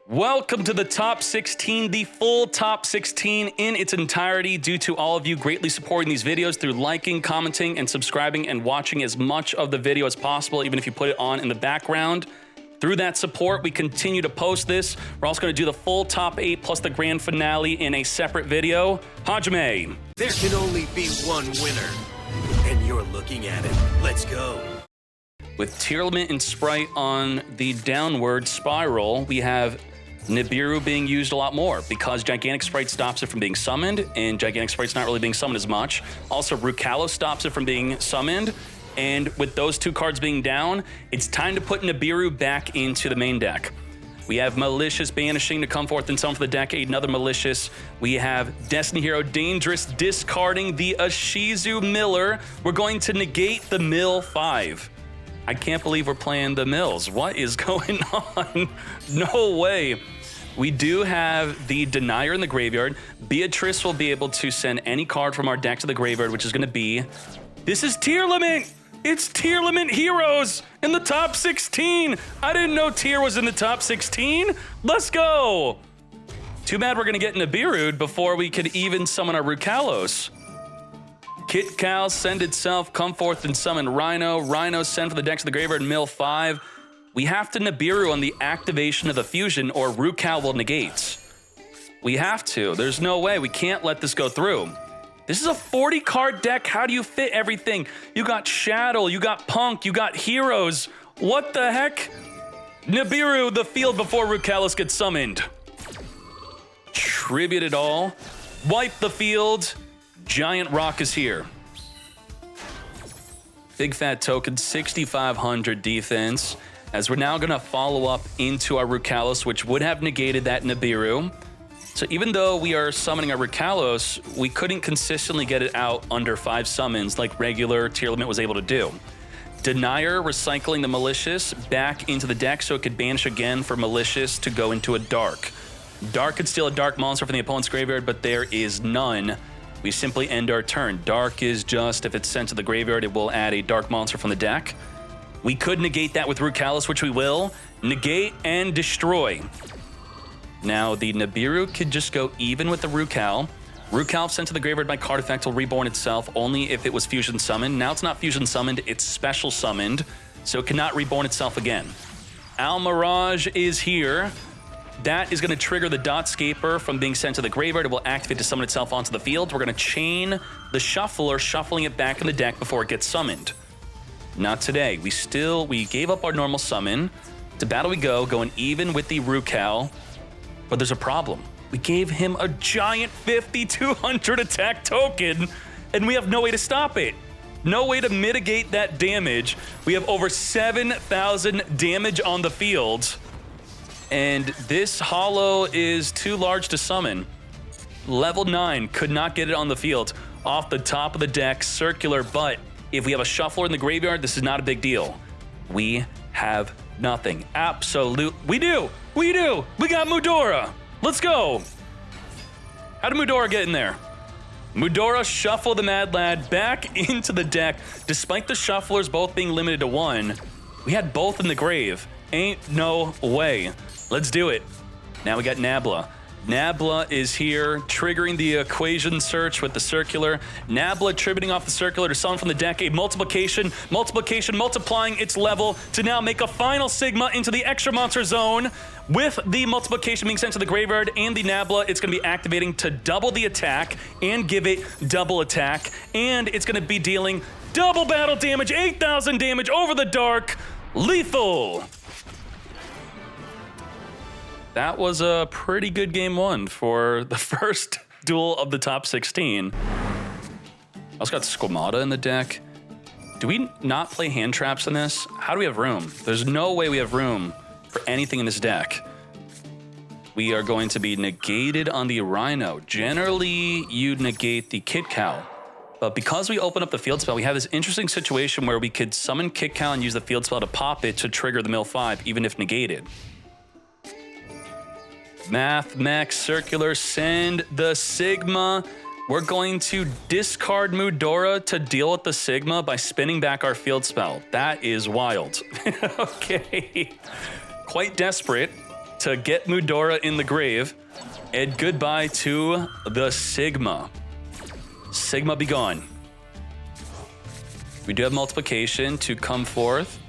Welcome to the top 16, the full top 16 in its entirety, due to all of you greatly supporting these videos through liking, commenting, and subscribing and watching as much of the video as possible, even if you put it on in the background. Through that support, we continue to post this. We're also going to do the full top 8 plus the grand finale in a separate video. Hajime. There can only be one winner, and you're looking at it. Let's go. With tier limit and Spright on the downward spiral, we have Nibiru being used a lot more because Gigantic Spright stops it from being summoned, and Gigantic Spright's not really being summoned as much. Also, Rukalos stops it from being summoned, and with those two cards being down, it's time to put Nibiru back into the main deck. We have Malicious Banishing to come forth and summon for the deck, another Malicious. We have Destiny Hero Dangerous discarding the Ashizu Miller. We're going to negate the Mill 5. I can't believe we're playing the Mills. What is going on? No way. We do have the Denier in the graveyard. Beatrice will be able to send any card from our deck to the graveyard, which is going to be... This is tier limit! It's tier limit heroes in the top 16! I didn't know tier was in the top 16! Let's go! Too bad we're going to get Nibiru before we could even summon our Rukalos. Kit Cal, send itself, come forth and summon Rhino. Rhino, send for the decks of the graveyard, Mill 5. We have to Nibiru on the activation of the fusion, or Rukal will negate. We have to. There's no way. We can't let this go through. This is a 40-card deck. How do you fit everything? You got Shadow, you got Punk, you got Heroes. What the heck? Nibiru, the field before Rukalos gets summoned. Tribute it all. Wipe the field. Giant Rock is here. Big fat token, 6,500 defense. As we're now going to follow up into our Rukalos, which would have negated that Nibiru. So even though we are summoning our Rukalos, we couldn't consistently get it out under 5 summons like regular tier limit was able to do. Denier recycling the Malicious back into the deck so it could banish again for Malicious to go into a Dark. Dark could steal a Dark monster from the opponent's graveyard, but there is none. We simply end our turn. Dark is just, if it's sent to the graveyard, it will add a Dark monster from the deck. We could negate that with Rukalos, which we will. Negate and destroy. Now, the Nibiru could just go even with the Rukal. Rukal sent to the graveyard by card effect will reborn itself only if it was fusion summoned. Now it's not fusion summoned, it's special summoned, so it cannot reborn itself again. Almirage is here. That is going to trigger the Dotscaper from being sent to the graveyard. It will activate to summon itself onto the field. We're going to chain the Shuffler, shuffling it back in the deck before it gets summoned. Not today. We gave up our normal summon. To battle we go, going even with the Rukal. But there's a problem. We gave him a giant 5,200 attack token, and we have no way to stop it. No way to mitigate that damage. We have over 7,000 damage on the field. And this Hollow is too large to summon. Level 9 could not get it on the field. Off the top of the deck, circular, but if we have a Shuffler in the graveyard, this is not a big deal. We have nothing. Absolute. We do. We got Mudora. Let's go. How did Mudora get in there? Mudora shuffle the Mad Lad back into the deck. Despite the Shufflers both being limited to 1, we had both in the grave. Ain't no way. Let's do it. Now we got Nabla. Nabla is here, triggering the equation search with the circular. Nabla tributing off the circular to summon from the deck a multiplication, multiplying its level to now make a final Sigma into the extra monster zone. With the multiplication being sent to the graveyard and the Nabla, it's going to be activating to double the attack and give it double attack. And it's going to be dealing double battle damage, 8,000 damage over the Dark. Lethal. That was a pretty good game 1 for the first duel of the top 16. I also got Squamata in the deck. Do we not play hand traps in this? How do we have room? There's no way we have room for anything in this deck. We are going to be negated on the Rhino. Generally, you negate the Kit Cow. But because we open up the field spell, we have this interesting situation where we could summon Kit Cow and use the field spell to pop it to trigger the Mill 5, even if negated. Mathmech, circular, send the Sigma. We're going to discard Mudora to deal with the Sigma by spinning back our field spell. That is wild. Okay. Quite desperate. to get Mudora in the grave. And goodbye to the Sigma. Sigma be gone. We do have multiplication to come forth.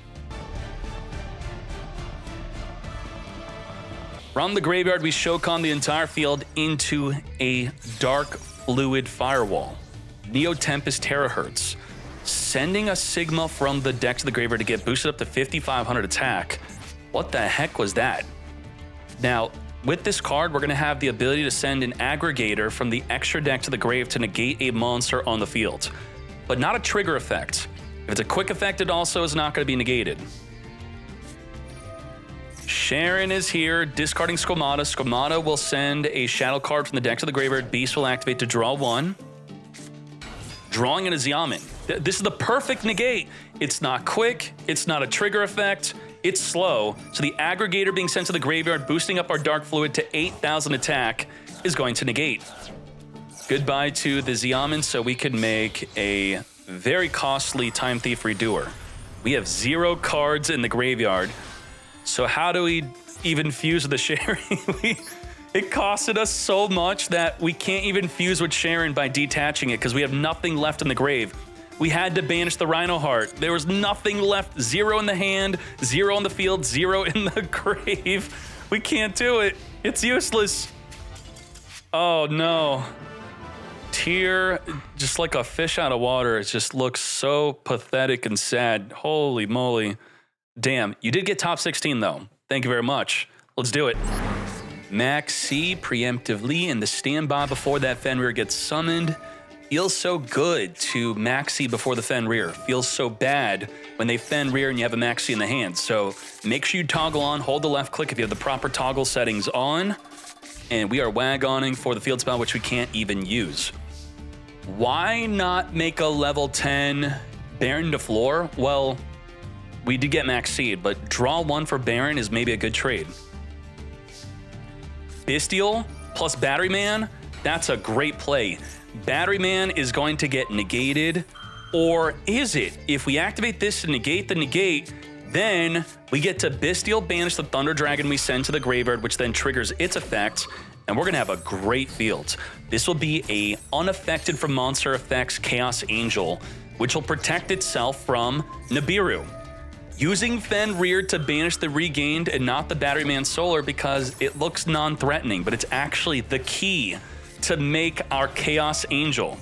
From the graveyard, we Shokan the entire field into a dark fluid firewall. Neo Tempest Terahertz. Sending a Sigma from the deck to the graveyard to get boosted up to 5,500 attack. What the heck was that? Now, with this card, we're going to have the ability to send an aggregator from the extra deck to the grave to negate a monster on the field, but not a trigger effect. If it's a quick effect, it also is not going to be negated. Sharon is here, discarding Squamata. Squamata will send a shadow card from the deck to the graveyard. Beast will activate to draw one. Drawing in a Xiamen. This is the perfect negate. It's not quick, it's not a trigger effect, it's slow. So the aggregator being sent to the graveyard, boosting up our Dark Fluid to 8,000 attack, is going to negate. Goodbye to the Xiamen, so we can make a very costly Time Thief Redoer. We have 0 cards in the graveyard. So how do we even fuse with the Sharon? It costed us so much that we can't even fuse with Sharon by detaching it because we have nothing left in the grave. We had to banish the Rhino Heart. There was nothing left. 0 in the hand, 0 on the field, 0 in the grave. We can't do it. It's useless. Oh no. Tear, just like a fish out of water. It just looks so pathetic and sad. Holy moly. Damn, you did get top 16 though. Thank you very much. Let's do it. Maxi preemptively in the standby before that Fenrir gets summoned. Feels so good to Maxi before the Fenrir. Feels so bad when they Fenrir and you have a Maxi in the hand. So make sure you toggle on, hold the left click if you have the proper toggle settings on. And we are Wagoning for the field spell, which we can't even use. Why not make a level 10 Baron to floor? Well, we did get Max Seed, but draw 1 for Baron is maybe a good trade. Bestial plus Battery Man, that's a great play. Battery Man is going to get negated, or is it? If we activate this to negate the negate, then we get to Bestial banish the Thunder Dragon we send to the graveyard, which then triggers its effect, and we're gonna have a great field. This will be a unaffected from monster effects Chaos Angel, which will protect itself from Nibiru. Using Fenrir to banish the Regained and not the Battery Man Solar because it looks non-threatening, but it's actually the key to make our Chaos Angel.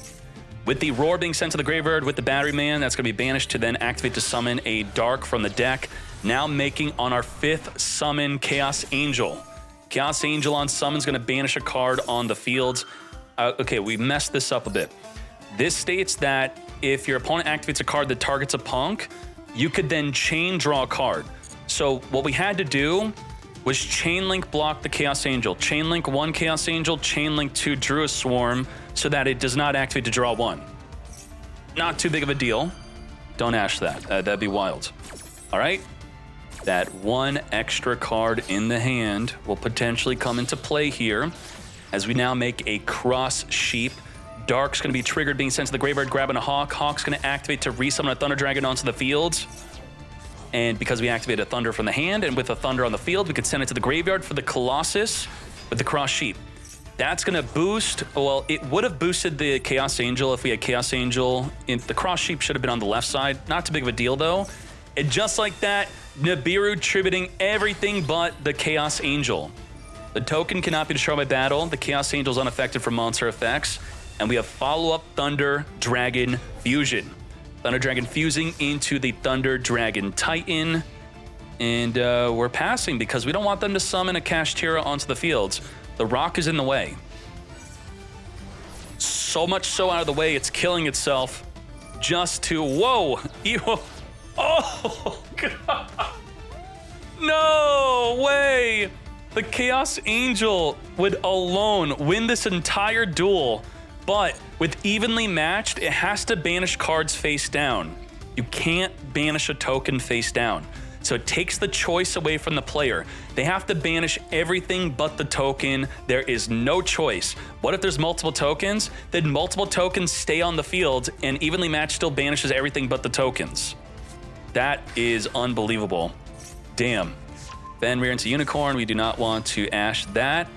With the Roar being sent to the graveyard with the Battery Man, that's going to be banished to then activate to summon a Dark from the deck, now making on our 5th summon Chaos Angel. Chaos Angel on summon is going to banish a card on the field. Okay, we messed this up a bit. This states that if your opponent activates a card that targets a punk, you could then chain draw a card. So what we had to do was chain link block the Chaos Angel. Chain link 1 Chaos Angel, chain link 2 Druid Swarm so that it does not activate to draw 1. Not too big of a deal. Don't ash that. That'd be wild. All right. That 1 extra card in the hand will potentially come into play here as we now make a Cross Sheep. Dark's going to be triggered, being sent to the graveyard, grabbing a Hawk. Hawk's going to activate to resummon a Thunder Dragon onto the field. And because we activated a Thunder from the hand, and with a Thunder on the field, we could send it to the graveyard for the Colossus with the Cross Sheep. That's going to boost, well, it would have boosted the Chaos Angel if we had Chaos Angel. The Cross Sheep should have been on the left side. Not too big of a deal, though. And just like that, Nibiru tributing everything but the Chaos Angel. The token cannot be destroyed by battle. The Chaos Angel is unaffected from monster effects. And we have follow-up Thunder Dragon Fusion. Thunder Dragon fusing into the Thunder Dragon Titan. And we're passing because we don't want them to summon a Kashtira onto the fields. The rock is in the way. So much so out of the way, it's killing itself just to, whoa, evil. Oh, God. No way. The Chaos Angel would alone win this entire duel. But with evenly matched, it has to banish cards face down. You can't banish a token face down. So it takes the choice away from the player. They have to banish everything but the token. There is no choice. What if there's multiple tokens? Then multiple tokens stay on the field and evenly matched still banishes everything but the tokens. That is unbelievable. Damn. Fenrir into Unicorn. We do not want to ash that.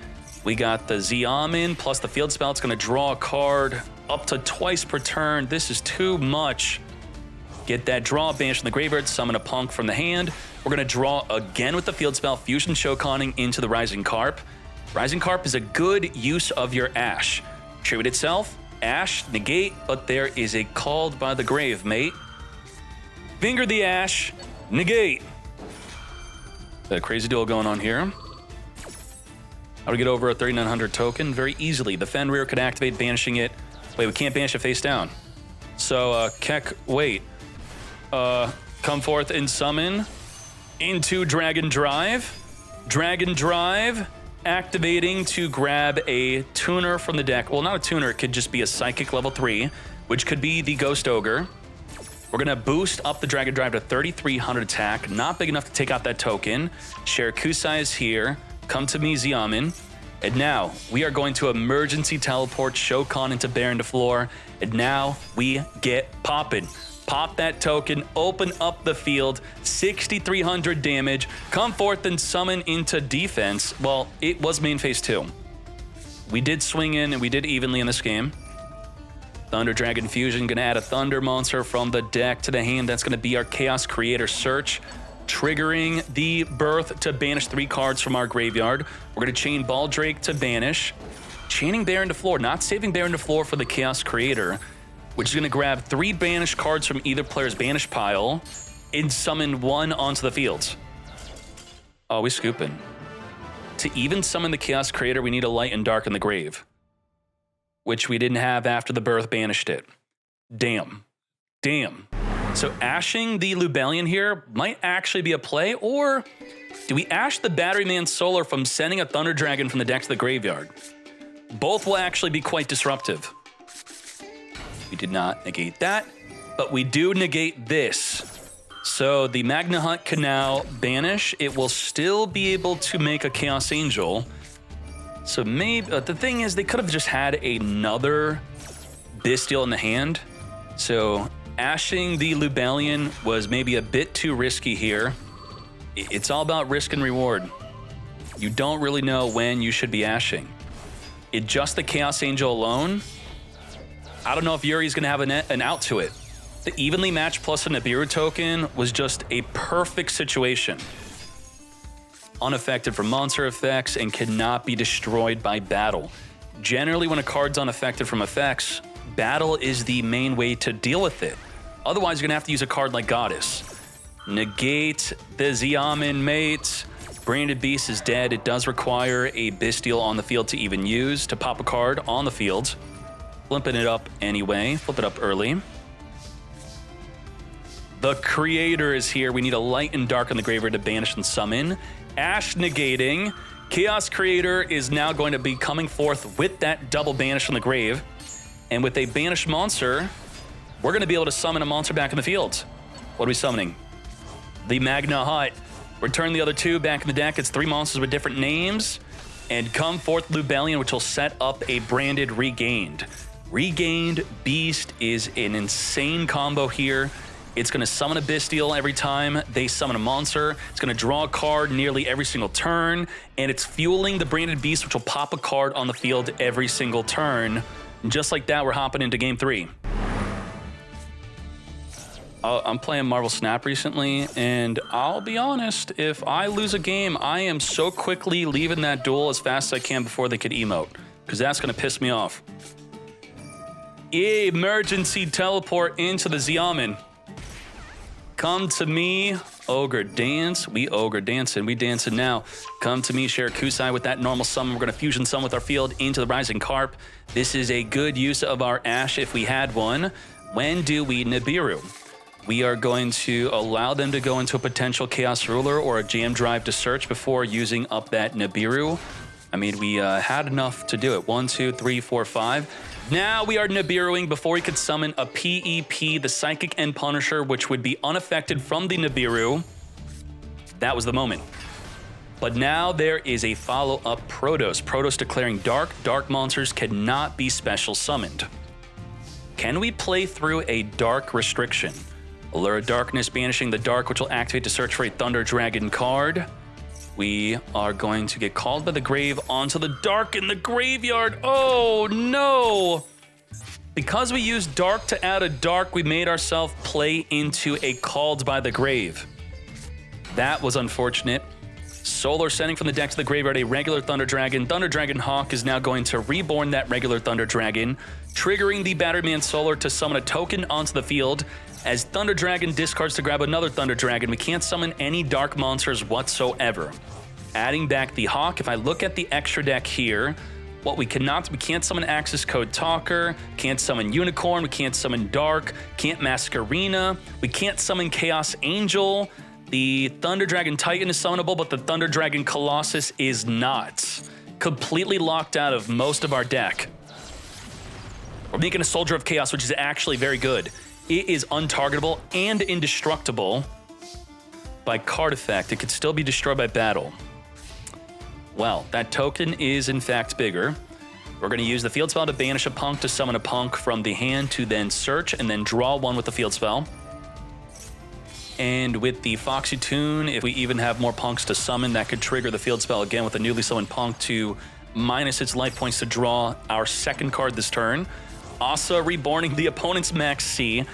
We got the Xiamen plus the field spell. It's going to draw a card up to twice per turn. This is too much. Get that draw, banish from the graveyard, summon a Punk from the hand. We're going to draw again with the field spell, Fusion Shokaning into the Rising Carp. Rising Carp is a good use of your Ash. Tribute itself, Ash, negate, but there is a Called by the Grave, mate. Finger the Ash, negate. Got a crazy duel going on here. How do we get over a 3900 token? Very easily. The Fenrir could activate, banishing it. Wait, we can't banish it face down. So, Keck, wait. Come forth and summon into Dragon Drive. Dragon Drive, activating to grab a tuner from the deck. Well, not a tuner, it could just be a Psychic level 3, which could be the Ghost Ogre. We're gonna boost up the Dragon Drive to 3300 attack, not big enough to take out that token. Scareclaw is here, come to me, Xiamen. And now, we are going to emergency teleport Shokan into Baron to floor, and now we get poppin'. Pop that token, open up the field, 6,300 damage, come forth and summon into defense. Well, it was main phase 2. We did swing in and we did evenly in this game. Thunder Dragon Fusion, gonna add a Thunder monster from the deck to the hand. That's gonna be our Chaos Creator Search, triggering the Birth to banish 3 cards from our graveyard. We're gonna chain Baldrake to banish, chaining Baron to floor, not saving Baron to floor for the Chaos Creator, which is going to grab 3 banished cards from either player's banish pile and summon 1 onto the field. Oh, we scooping. To even summon the Chaos Creator, we need a Light and Dark in the grave, which we didn't have after the Birth banished it. Damn. Damn. So ashing the Lubellion here might actually be a play, or do we ash the Batteryman Solar from sending a Thunder Dragon from the deck to the graveyard? Both will actually be quite disruptive. We did not negate that, but we do negate this. So the Magna Hut can now banish. It will still be able to make a Chaos Angel. So maybe, the thing is, they could have just had another Bestial in the hand. So ashing the Lubellion was maybe a bit too risky here. It's all about risk and reward. You don't really know when you should be ashing. Just the Chaos Angel alone, I don't know if Yuri's going to have an out to it. The evenly matched plus a Nibiru token was just a perfect situation. Unaffected from monster effects and cannot be destroyed by battle. Generally, when a card's unaffected from effects, battle is the main way to deal with it. Otherwise, you're going to have to use a card like Goddess. Negate the Xiamen, mate. Branded Beast is dead. It does require a Bestial on the field to even use to pop a card on the field. Flipping it up anyway. Flip it up early. The Creator is here. We need a Light and Dark on the graveyard to banish and summon. Ash negating. Chaos Creator is now going to be coming forth with that double banish from the grave. And with a banished monster, we're going to be able to summon a monster back in the field. What are we summoning? The Magna Hut. Return the other 2 back in the deck. It's 3 monsters with different names. And come forth Lubellion, which will set up a branded Regained. Regained Beast is an insane combo here. It's going to summon a Bestial every time they summon a monster. It's going to draw a card nearly every single turn, and it's fueling the Branded Beast, which will pop a card on the field every single turn. And just like that, we're hopping into Game 3. I'm playing Marvel Snap recently, and I'll be honest, if I lose a game, I am so quickly leaving that duel as fast as I can before they could emote, because that's going to piss me off. Emergency teleport into the Xiamen. Come to me, Ogre Dance. We Ogre dancing. We dancing now. Come to me, Scareclaw with that normal summon. We're going to fusion summon with our field into the Rising Carp. This is a good use of our Ash if we had one. When do we Nibiru? We are going to allow them to go into a potential Chaos Ruler or a Jam Drive to search before using up that Nibiru. I mean, we had enough to do it. 1, 2, 3, 4, 5. Now we are Nibiruing before he could summon a PEP, the Psychic End Punisher, which would be unaffected from the Nibiru. That was the moment. But now there is a follow-up Protos. Protos declaring dark monsters cannot be special summoned. Can we play through a dark restriction? Allure of Darkness, banishing the dark, which will activate to search for a Thunder Dragon card. We are going to get called by the grave onto the dark in the graveyard. Oh, no. Because we used dark to add a dark, we made ourselves play into a called by the grave. That was unfortunate. Solar sending from the deck to the graveyard a regular Thunder Dragon. Thunder Dragon Hawk is now going to reborn that regular Thunder Dragon, triggering the Batteryman Solar to summon a token onto the field. As Thunder Dragon discards to grab another Thunder Dragon, we can't summon any dark monsters whatsoever. Adding back the Hawk, if I look at the extra deck here, what we can't summon Access Code Talker, can't summon Unicorn, we can't summon Dark, can't Masquerena, we can't summon Chaos Angel. The Thunder Dragon Titan is summonable, but the Thunder Dragon Colossus is not. Completely locked out of most of our deck. We're making a Soldier of Chaos, which is actually very good. It is untargetable and indestructible by card effect. It could still be destroyed by battle. Well, that token is in fact bigger. We're going to use the field spell to banish a punk to summon a punk from the hand to then search and then draw one with the field spell. And with the Foxy Tune, if we even have more punks to summon, that could trigger the field spell again with a newly summoned punk to minus its life points to draw our second card this turn. Asa reborning the opponent's Max C,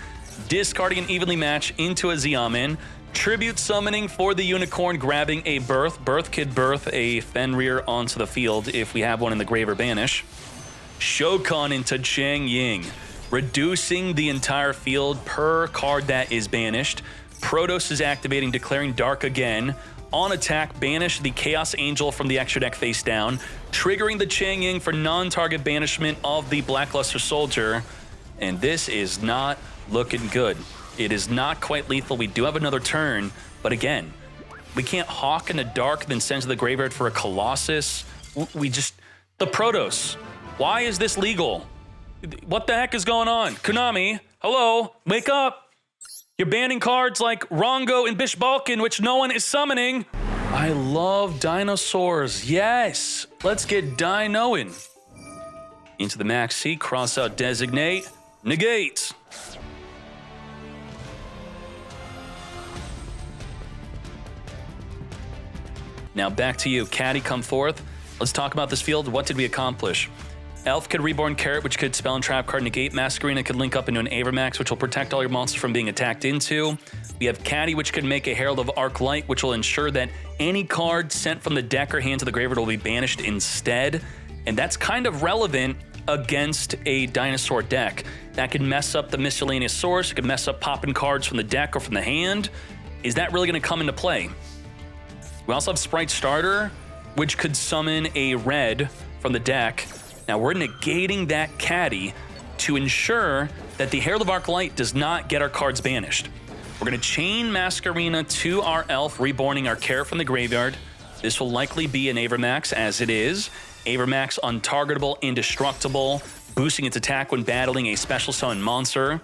discarding an evenly match into a Xiamen, tribute summoning for the Unicorn, grabbing a Birth. Birth could birth a Fenrir onto the field if we have one in the grave or banish. Shokan into Chang Ying, reducing the entire field per card that is banished. Protos is activating, declaring Dark again. On attack, banish the Chaos Angel from the extra deck face down, triggering the Chang Ying for non-target banishment of the Blackluster Soldier. And this is not looking good. It is not quite lethal. We do have another turn, but again, we can't Hawk in the Dark, then send to the graveyard for a Colossus. The Protos. Why is this legal? What the heck is going on? Konami, hello, wake up. You're banning cards like Rongo and Bish Balkan, which no one is summoning. I love dinosaurs. Yes, let's get Dinoing. Into the Max C, cross out Designate, negate. Now back to you, Caddy, come forth. Let's talk about this field. What did we accomplish? Elf could reborn Carrot, which could spell and trap card negate. Masquerena could link up into an Avermax, which will protect all your monsters from being attacked into. We have Caddy, which could make a Herald of Arc Light, which will ensure that any card sent from the deck or hand to the graveyard will be banished instead. And that's kind of relevant against a dinosaur deck. That could mess up the miscellaneous source. It could mess up popping cards from the deck or from the hand. Is that really going to come into play? We also have Spright Starter, which could summon a red from the deck. Now we're negating that Caddy to ensure that the Herald of Arc Light does not get our cards banished. We're going to chain Masquerena to our Elf, reborning our Carrot from the graveyard. This will likely be an Avermax, as it is. Avermax untargetable, indestructible, boosting its attack when battling a special summon monster.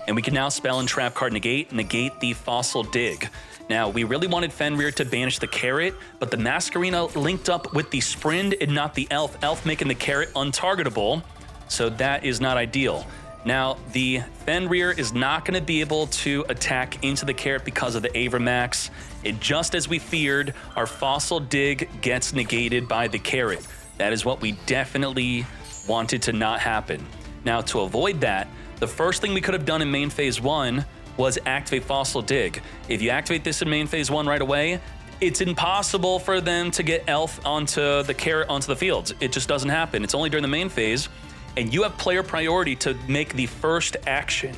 And we can now spell and trap card negate the Fossil Dig. Now, we really wanted Fenrir to banish the Carrot, but the Masquerena linked up with the Sprind and not the Elf. Elf making the Carrot untargetable, so that is not ideal. Now, the Fenrir is not going to be able to attack into the Carrot because of the Avermax. Just as we feared, our Fossil Dig gets negated by the Carrot. That is what we definitely wanted to not happen. Now, to avoid that, the first thing we could have done in main phase 1 was activate Fossil Dig. If you activate this in main phase 1 right away, it's impossible for them to get Elf onto the Carrot onto the field. It just doesn't happen. It's only during the main phase, and you have player priority to make the first action.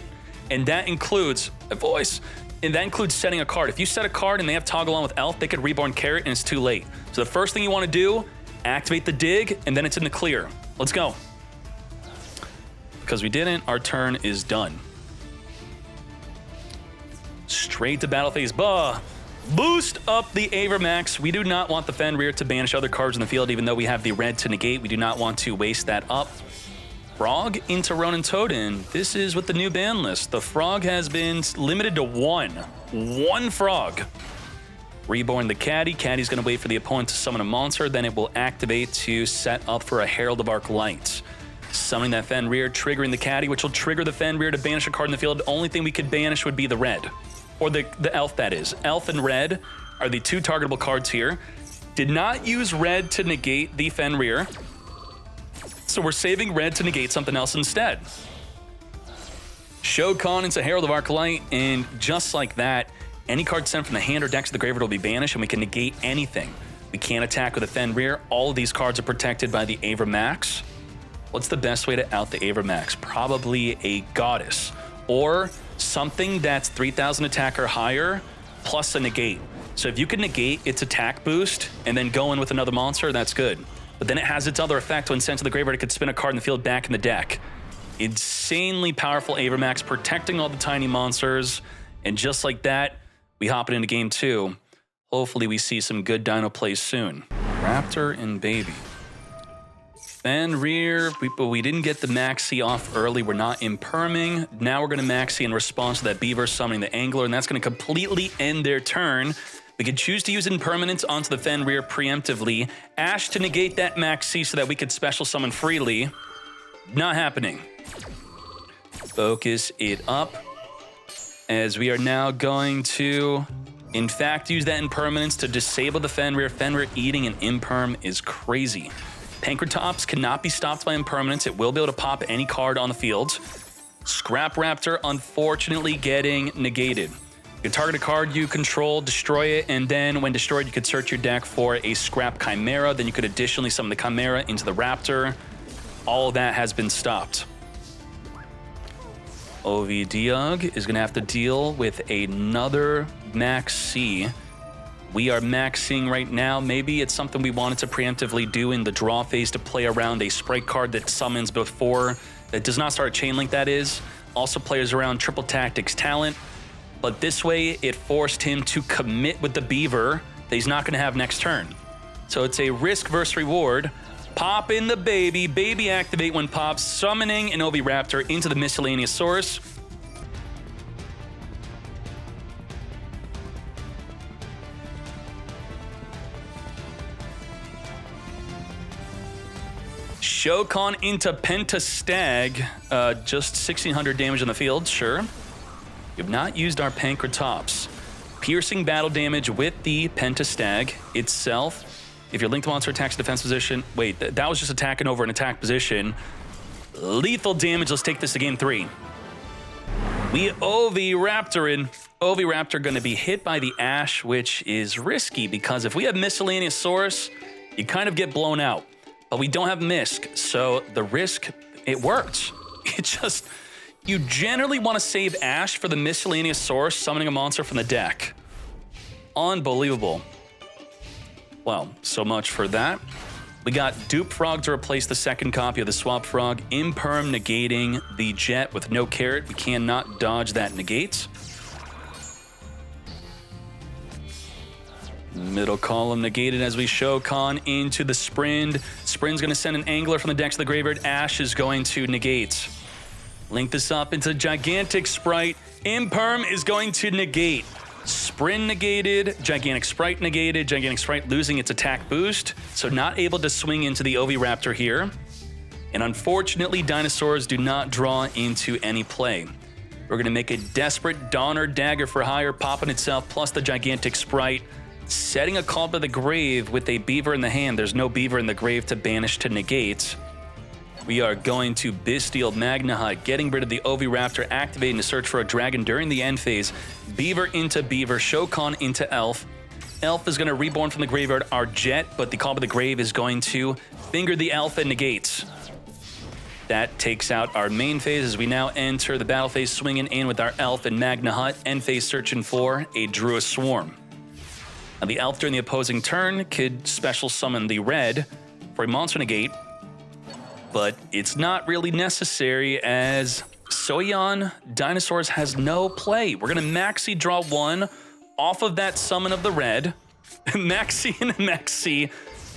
And that includes a voice, and that includes setting a card. If you set a card and they have toggle on with Elf, they could reborn Carrot and it's too late. So the first thing you want to do, activate the Dig, and then it's in the clear. Let's go. Because we didn't, our turn is done. Straight to battle phase. Boost up the Avermax. We do not want the Fenrir to banish other cards in the field, even though we have the red to negate. We do not want to waste that up. Frog into Ronin Totem. This is with the new ban list. The Frog has been limited to one. One Frog. Reborn the Caddy. Caddy's going to wait for the opponent to summon a monster. Then it will activate to set up for a Herald of Arc Light. Summoning that Fenrir, triggering the Caddy, which will trigger the Fenrir to banish a card in the field. The only thing we could banish would be the red. Or the Elf, that is. Elf and red are the two targetable cards here. Did not use red to negate the Fenrir. So we're saving red to negate something else instead. Shokan into Herald of Arclight, and just like that, any card sent from the hand or deck to the graveyard will be banished, and we can negate anything. We can't attack with a Fenrir. All of these cards are protected by the Avermax. What's the best way to out the Avermax? Probably a Goddess, or something that's 3,000 attack or higher, plus a negate. So if you can negate its attack boost and then go in with another monster, that's good. But then it has its other effect. When sent to the graveyard, it could spin a card in the field back in the deck. Insanely powerful Avermax, protecting all the tiny monsters. And just like that, we hop it into game 2. Hopefully we see some good Dino plays soon. Raptor and Baby. Fenrir, we didn't get the Maxi off early. We're not imperming. Now we're going to Maxi in response to that Beaver summoning the Angler, and that's going to completely end their turn. We could choose to use Impermanence onto the Fenrir preemptively. Ash to negate that Maxi so that we could special summon freely. Not happening. Focus it up, as we are now going to, in fact, use that Impermanence to disable the Fenrir. Fenrir eating an Imperm is crazy. Pankratops cannot be stopped by Impermanence. It will be able to pop any card on the field. Scrap Raptor, unfortunately, getting negated. You can target a card you control, destroy it, and then when destroyed, you could search your deck for a Scrap Chimera. Then you could additionally summon the Chimera into the Raptor. All of that has been stopped. Ovidiog is going to have to deal with another Max C. We are maxing right now. Maybe it's something we wanted to preemptively do in the draw phase to play around a Spright card that summons before, that does not start a chain link, that is. Also plays around Triple Tactics Talent. But this way, it forced him to commit with the Beaver that he's not going to have next turn. So it's a risk versus reward. Pop in the Baby. Baby activate when pops, summoning an Oviraptor into the Miscellaneous Source. Shokan into Pentastag, just 1,600 damage on the field, sure. We have not used our Pankratops. Piercing battle damage with the Pentastag itself. If your linked monster attacks defense position, wait, that was just attacking over an attack position. Lethal damage, let's take this to game 3. We Oviraptorin. Oviraptor gonna be hit by the Ash, which is risky because if we have Miscellaneous Source, you kind of get blown out. But we don't have Misk, so the risk, it worked. It just, you generally want to save Ash for the Miscellaneous Source, summoning a monster from the deck. Unbelievable. Well, so much for that. We got Dupe Frog to replace the second copy of the Swap Frog, Imperm negating the Jet with no carrot. We cannot dodge that negate. Middle column negated as we Shokan into the Sprint. Sprint's going to send an Angler from the deck to the graveyard. Ash is going to negate. Link this up into Gigantic Spright. Imperm is going to negate. Sprint negated, Gigantic Spright negated. Gigantic Spright losing its attack boost, so not able to swing into the Oviraptor here. And unfortunately, dinosaurs do not draw into any play. We're going to make a desperate Donner Dagger for hire, popping itself, plus the Gigantic Spright. Setting a call to the grave with a Beaver in the hand. There's no Beaver in the grave to banish to negate. We are going to Bestial Magnahut, getting rid of the Oviraptor, activating to search for a dragon during the end phase. Beaver into Beaver, Shokan into Elf. Elf is going to reborn from the graveyard our Jet, but the call to the grave is going to finger the Elf and negates. That takes out our main phase as we now enter the battle phase, swinging in with our Elf and Magnahut. End phase searching for a Druid Swarm. Now, the Elf during the opposing turn could special summon the red for a monster negate, but it's not really necessary as Soyon Dinosaurs has no play. We're going to Maxi draw 1 off of that summon of the red. Maxi and Maxi.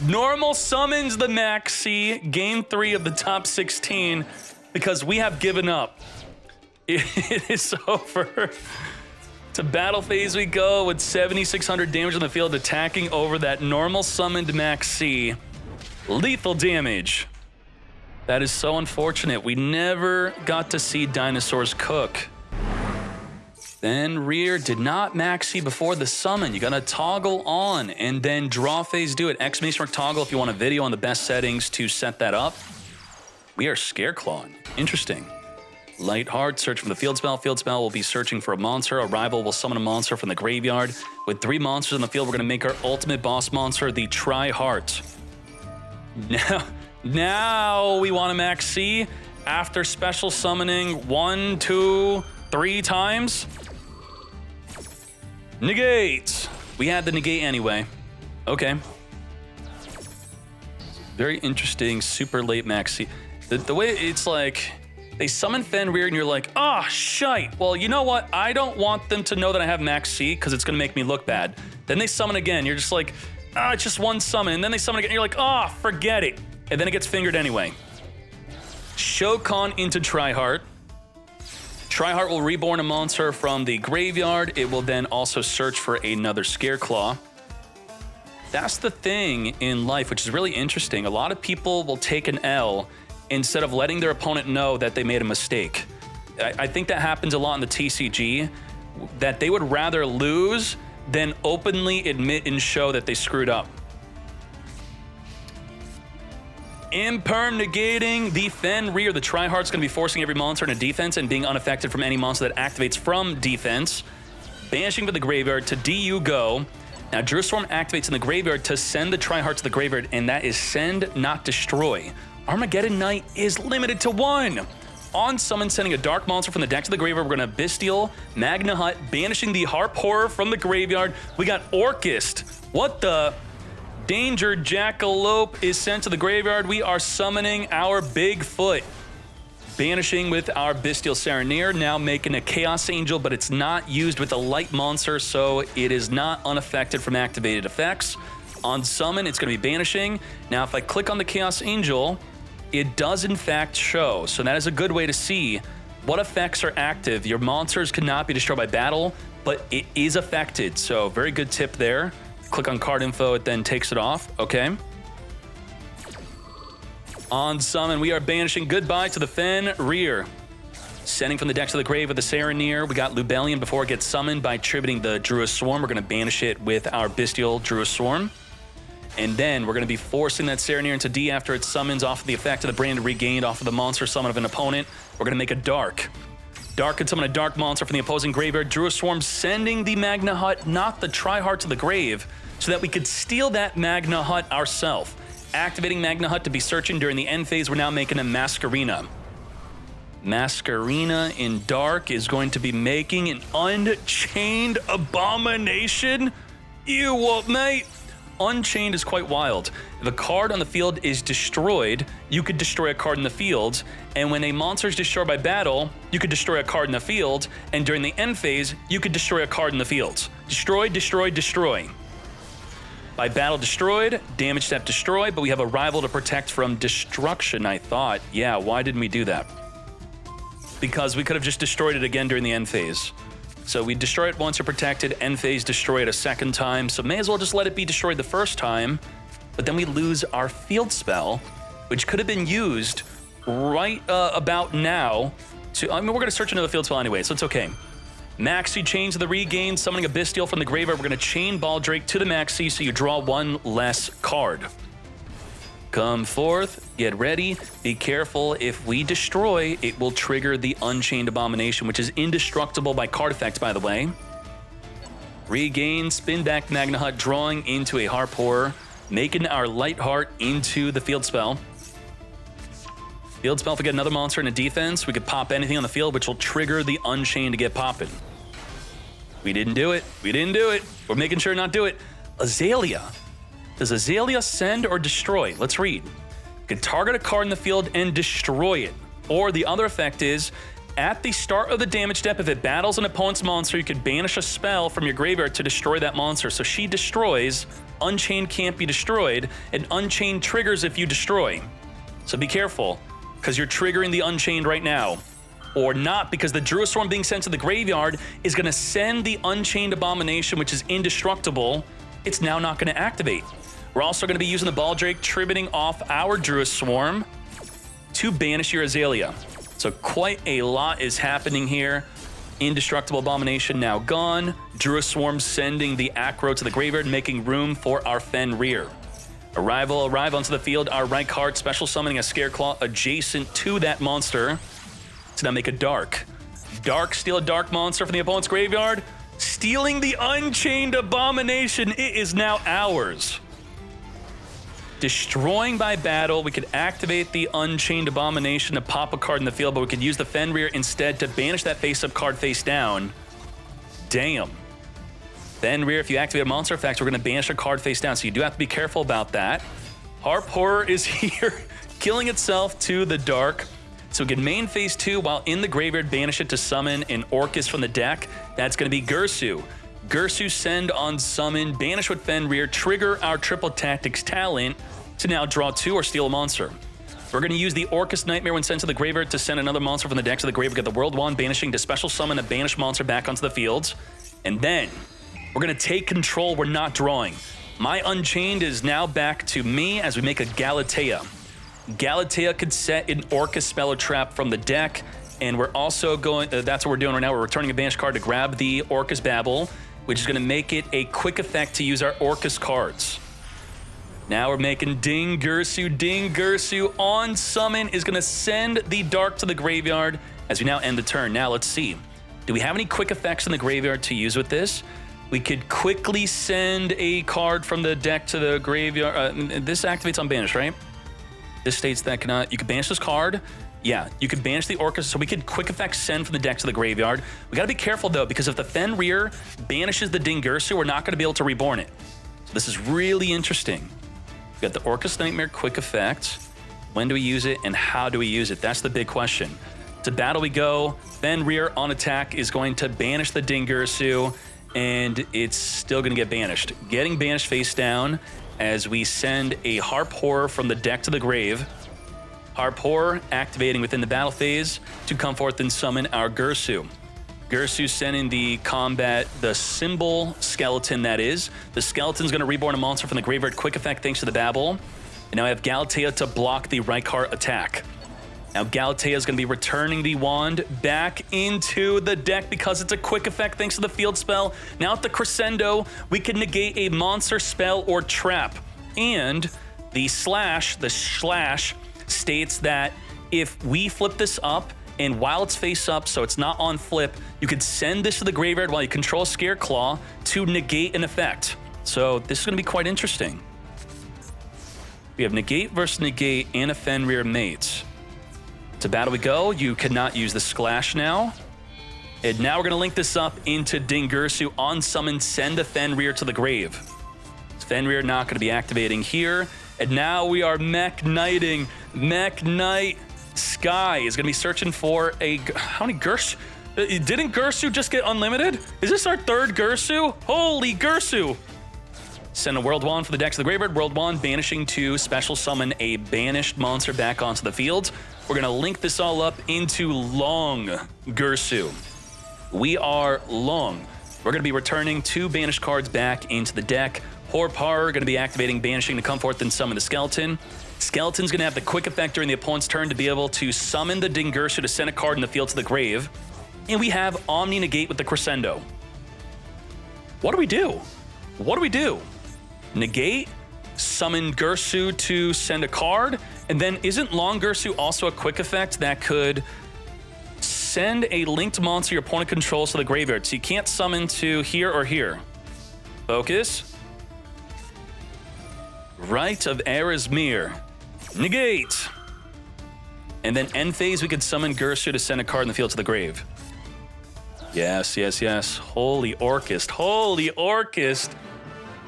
Normal summons the Maxi, game 3 of the top 16, because we have given up. It is over. To battle phase we go with 7,600 damage on the field, attacking over that normal summoned Maxi. Lethal damage. That is so unfortunate. We never got to see dinosaurs cook. Fenrir did not maxi before the summon. You gotta toggle on and then draw phase do it. Exclamation mark toggle if you want a video on the best settings to set that up. We are Scareclaw. Interesting. Light Heart, search from the field spell. Field spell will be searching for a monster. A rival will summon a monster from the graveyard. With 3 monsters on the field, we're gonna make our ultimate boss monster, the Tri-Heart. Now we want to max C after special summoning 1, 2, 3 times. Negate. We had the negate anyway. Okay. Very interesting, super late max C. The way it's like, they summon Fenrir and you're like, ah, shite. Well, you know what? I don't want them to know that I have max C because it's going to make me look bad. Then they summon again. You're just like, ah, it's just one summon. And then they summon again. You're like, ah, forget it. And then it gets fingered anyway. Shokan into Tri-Heart. Tri-Heart will reborn a monster from the graveyard. It will then also search for another Scareclaw. That's the thing in life, which is really interesting. A lot of people will take an L instead of letting their opponent know that they made a mistake. I think that happens a lot in the TCG, that they would rather lose than openly admit and show that they screwed up. Imperm negating the Fenrir. The Tri-Heart's going to be forcing every monster into defense and being unaffected from any monster that activates from defense. Banishing for the graveyard to DU go. Now, Druid Storm activates in the graveyard to send the Tri-Heart to the graveyard, and that is send, not destroy. Armageddon Knight is limited to 1. On summon, sending a dark monster from the deck to the graveyard, we're going to Bestial, Magna Hut, banishing the Harp Horror from the graveyard. We got ORCUST. What the? Danger Jackalope is sent to the graveyard. We are summoning our Bigfoot. Banishing with our Bestial Sereneer, now making a Chaos Angel, but it's not used with a light monster, so it is not unaffected from activated effects. On summon, it's going to be banishing. Now, if I click on the Chaos Angel, it does in fact show. So that is a good way to see what effects are active. Your monsters cannot be destroyed by battle, but it is affected. So very good tip there. Click on card info, it then takes it off. Okay. On summon, we are banishing goodbye to the Fenrir. Sending from the deck to the grave with the Sereneer. We got Lubellion before it gets summoned by tributing the Druid Swarm. We're going to banish it with our Bestial Druid Swarm. And then we're going to be forcing that Sereneer into D after it summons off of the effect of the brand regained off of the monster summon of an opponent. We're going to make a Dark. Dark can summon a dark monster from the opposing graveyard. Druid Swarm sending the Magna Hut, not the Tri-Heart, to the grave so that we could steal that Magna Hut ourselves. Activating Magna Hut to be searching during the end phase. We're now making a Masquerina. Masquerina in Dark is going to be making an Unchained Abomination. Ew, what, mate? Unchained is quite wild. If a card on the field is destroyed, you could destroy a card in the field, and when a monster is destroyed by battle, you could destroy a card in the field, and during the end phase, you could destroy a card in the field. Destroy, destroy, destroy. By battle destroyed, damage step destroy, but we have a rival to protect from destruction, I thought. Yeah, why didn't we do that? Because we could have just destroyed it again during the end phase. So we destroy it once, you're protected, end phase, destroy it a second time, so may as well just let it be destroyed the first time, but then we lose our field spell, which could have been used right about now to, I mean, we're gonna search another field spell anyway, so it's okay. Maxi chain to the regain, summoning a Bestial from the graveyard. We're gonna chain Baldrake to the Maxi so you draw 1 less card. Come forth, get ready, be careful. If we destroy, it will trigger the Unchained Abomination, which is indestructible by card effect, by the way. Regain, spin back Magna Hut, drawing into a Harp Horror, making our Light Heart into the field spell. Field spell, if we get another monster in a defense, we could pop anything on the field, which will trigger the Unchained to get popping. We didn't do it. We didn't do it. We're making sure not to do it. Azalea. Does Azalea send or destroy? Let's read. You can target a card in the field and destroy it. Or the other effect is, at the start of the damage step, if it battles an opponent's monster, you could banish a spell from your graveyard to destroy that monster. So she destroys, Unchained can't be destroyed, and Unchained triggers if you destroy. So be careful, because you're triggering the Unchained right now. Or not, because the Druid Storm being sent to the graveyard is going to send the Unchained Abomination, which is indestructible. It's now not going to activate. We're also going to be using the Baldrake, tributing off our Druid Swarm to banish your Azalea. So quite a lot is happening here. Indestructible Abomination now gone. Druid Swarm sending the Acro to the graveyard, making room for our Fenrir. Arrive onto the field. Our right card, special summoning a Scareclaw adjacent to that monster to now make a Dark. Steal a Dark monster from the opponent's graveyard. Stealing the Unchained Abomination. It is now ours. Destroying by battle. We could activate the Unchained Abomination to pop a card in the field, but we could use the Fenrir instead to banish that face-up card face down. Damn. Fenrir, if you activate a monster effect, we're going to banish a card face down, so you do have to be careful about that. Harp Horror is here, killing itself to the Dark. So we can main phase 2 while in the graveyard, banish it to summon an ORCUST from the deck. That's going to be Gursu. Gursu send on summon, banish with Fenrir, trigger our triple tactics talent to now draw 2 or steal a monster. We're going to use the ORCUST Nightmare when sent to the graveyard to send another monster from the deck to the graveyard, get the World Wand banishing to special summon a banished monster back onto the field. And then we're going to take control. We're not drawing. My Unchained is now back to me as we make a Galatea. Galatea could set an ORCUST spell or trap from the deck, and we're also going, that's what we're doing right now. We're returning a banished card to grab the ORCUST Babble, which is going to make it a quick effect to use our ORCUST cards. Now we're making Ding Gursu. Ding Gursu on summon is going to send the Dark to the graveyard as we now end the turn. Now let's see. Do we have any quick effects in the graveyard to use with this? We could quickly send a card from the deck to the graveyard. This activates on banish, right? This states that you can banish this card. Yeah, you could banish the ORCUST, so we could quick effect send from the deck to the graveyard. We gotta be careful though, because if the Fenrir banishes the Ding Gursu, we're not gonna be able to reborn it. So this is really interesting. We got the ORCUST Nightmare quick effect. When do we use it and how do we use it? That's the big question. To battle we go. Fenrir on attack is going to banish the Ding Gursu, and it's still gonna get banished. Getting banished face down as we send a Harp Horror from the deck to the grave. Harp Horror activating within the battle phase to come forth and summon our Gursu. Gursu sending the combat, the symbol skeleton that is. The skeleton's gonna reborn a monster from the graveyard quick effect thanks to the Babble. And now I have Galatea to block the Rykar attack. Now Galatea is gonna be returning the wand back into the deck because it's a quick effect thanks to the field spell. Now at the crescendo, we can negate a monster spell or trap. And the slash states that if we flip this up and while it's face up, so it's not on flip, you could send this to the graveyard while you control Scareclaw to negate an effect. So this is gonna be quite interesting. We have negate versus negate and a Fenrir mate. To battle we go. You cannot use the Splash now. And now we're going to link this up into Ding Gursu on summon, send a Fenrir to the grave. Fenrir not going to be activating here. And now we are MEKK-KNIGHting. MEKK-KNIGHT Sky is going to be searching for a... How many Gursu? Didn't Gursu just get unlimited? Is this our third Gursu? Holy Gursu! Send a World Wand for the deck to the graveyard. World Wand banishing to special summon a banished monster back onto the field. We're gonna link this all up into Long Gursu. We are Long. We're gonna be returning 2 banished cards back into the deck. Horpar gonna be activating banishing to come forth and summon the skeleton. Skeleton's gonna have the quick effect during the opponent's turn to be able to summon the Ding Gursu to send a card in the field to the grave. And we have Omni Negate with the crescendo. What do we do? What do we do? Negate, summon Gursu to send a card, and then isn't Long Gursu also a quick effect that could send a linked monster your opponent controls to the graveyard? So you can't summon to here or here. Focus. Rite of Erismere. Negate. And then end phase, we could summon Gursu to send a card in the field to the grave. Yes, yes, yes. Holy ORCUST. Holy ORCUST.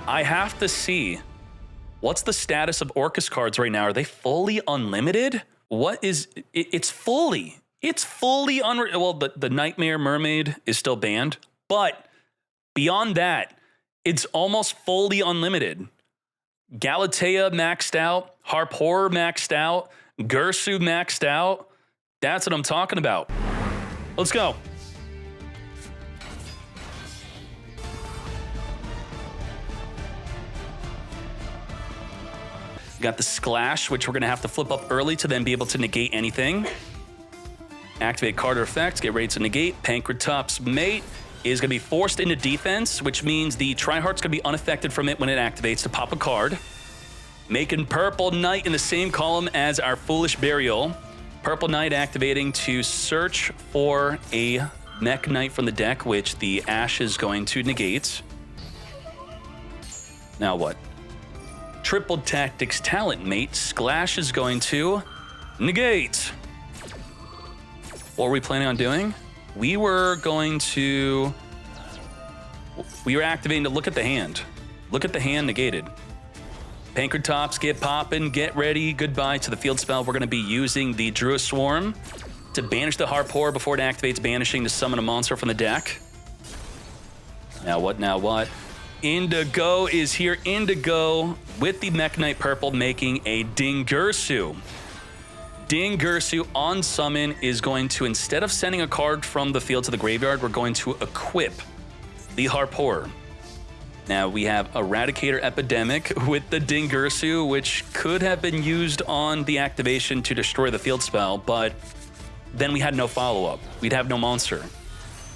I have to see, what's the status of ORCUST cards right now? Are they fully unlimited? What is, it's fully well, the Nightmare Mermaid is still banned, but beyond that, it's almost fully unlimited. Galatea maxed out, Harp Horror maxed out, Gursu maxed out. That's what I'm talking about. Let's go. We got the Splash, which we're going to have to flip up early to then be able to negate anything. Activate card or effect, get ready to negate. Pankratop's mate is going to be forced into defense, which means the Triheart's going to be unaffected from it when it activates to pop a card. Making Purple Knight in the same column as our Foolish Burial. Purple Knight activating to search for a MEKK-KNIGHT from the deck, which the Ash is going to negate. Now what? Triple Tactics Talent Mate, Splash is going to negate. What were we planning on doing? We were activating to look at the hand. Look at the hand negated. Pankratops, get poppin', get ready, goodbye to the field spell. We're gonna be using the Druid Swarm to banish the Harpour before it activates banishing to summon a monster from the deck. Now what? Indigo is here. Indigo with the MEKK-KNIGHT purple making a Dingirsu. Dingirsu on summon is going to, instead of sending a card from the field to the graveyard, we're going to equip the Harpour. Now we have Eradicator Epidemic with the Dingirsu, which could have been used on the activation to destroy the field spell, but then we had no follow-up. We'd have no monster.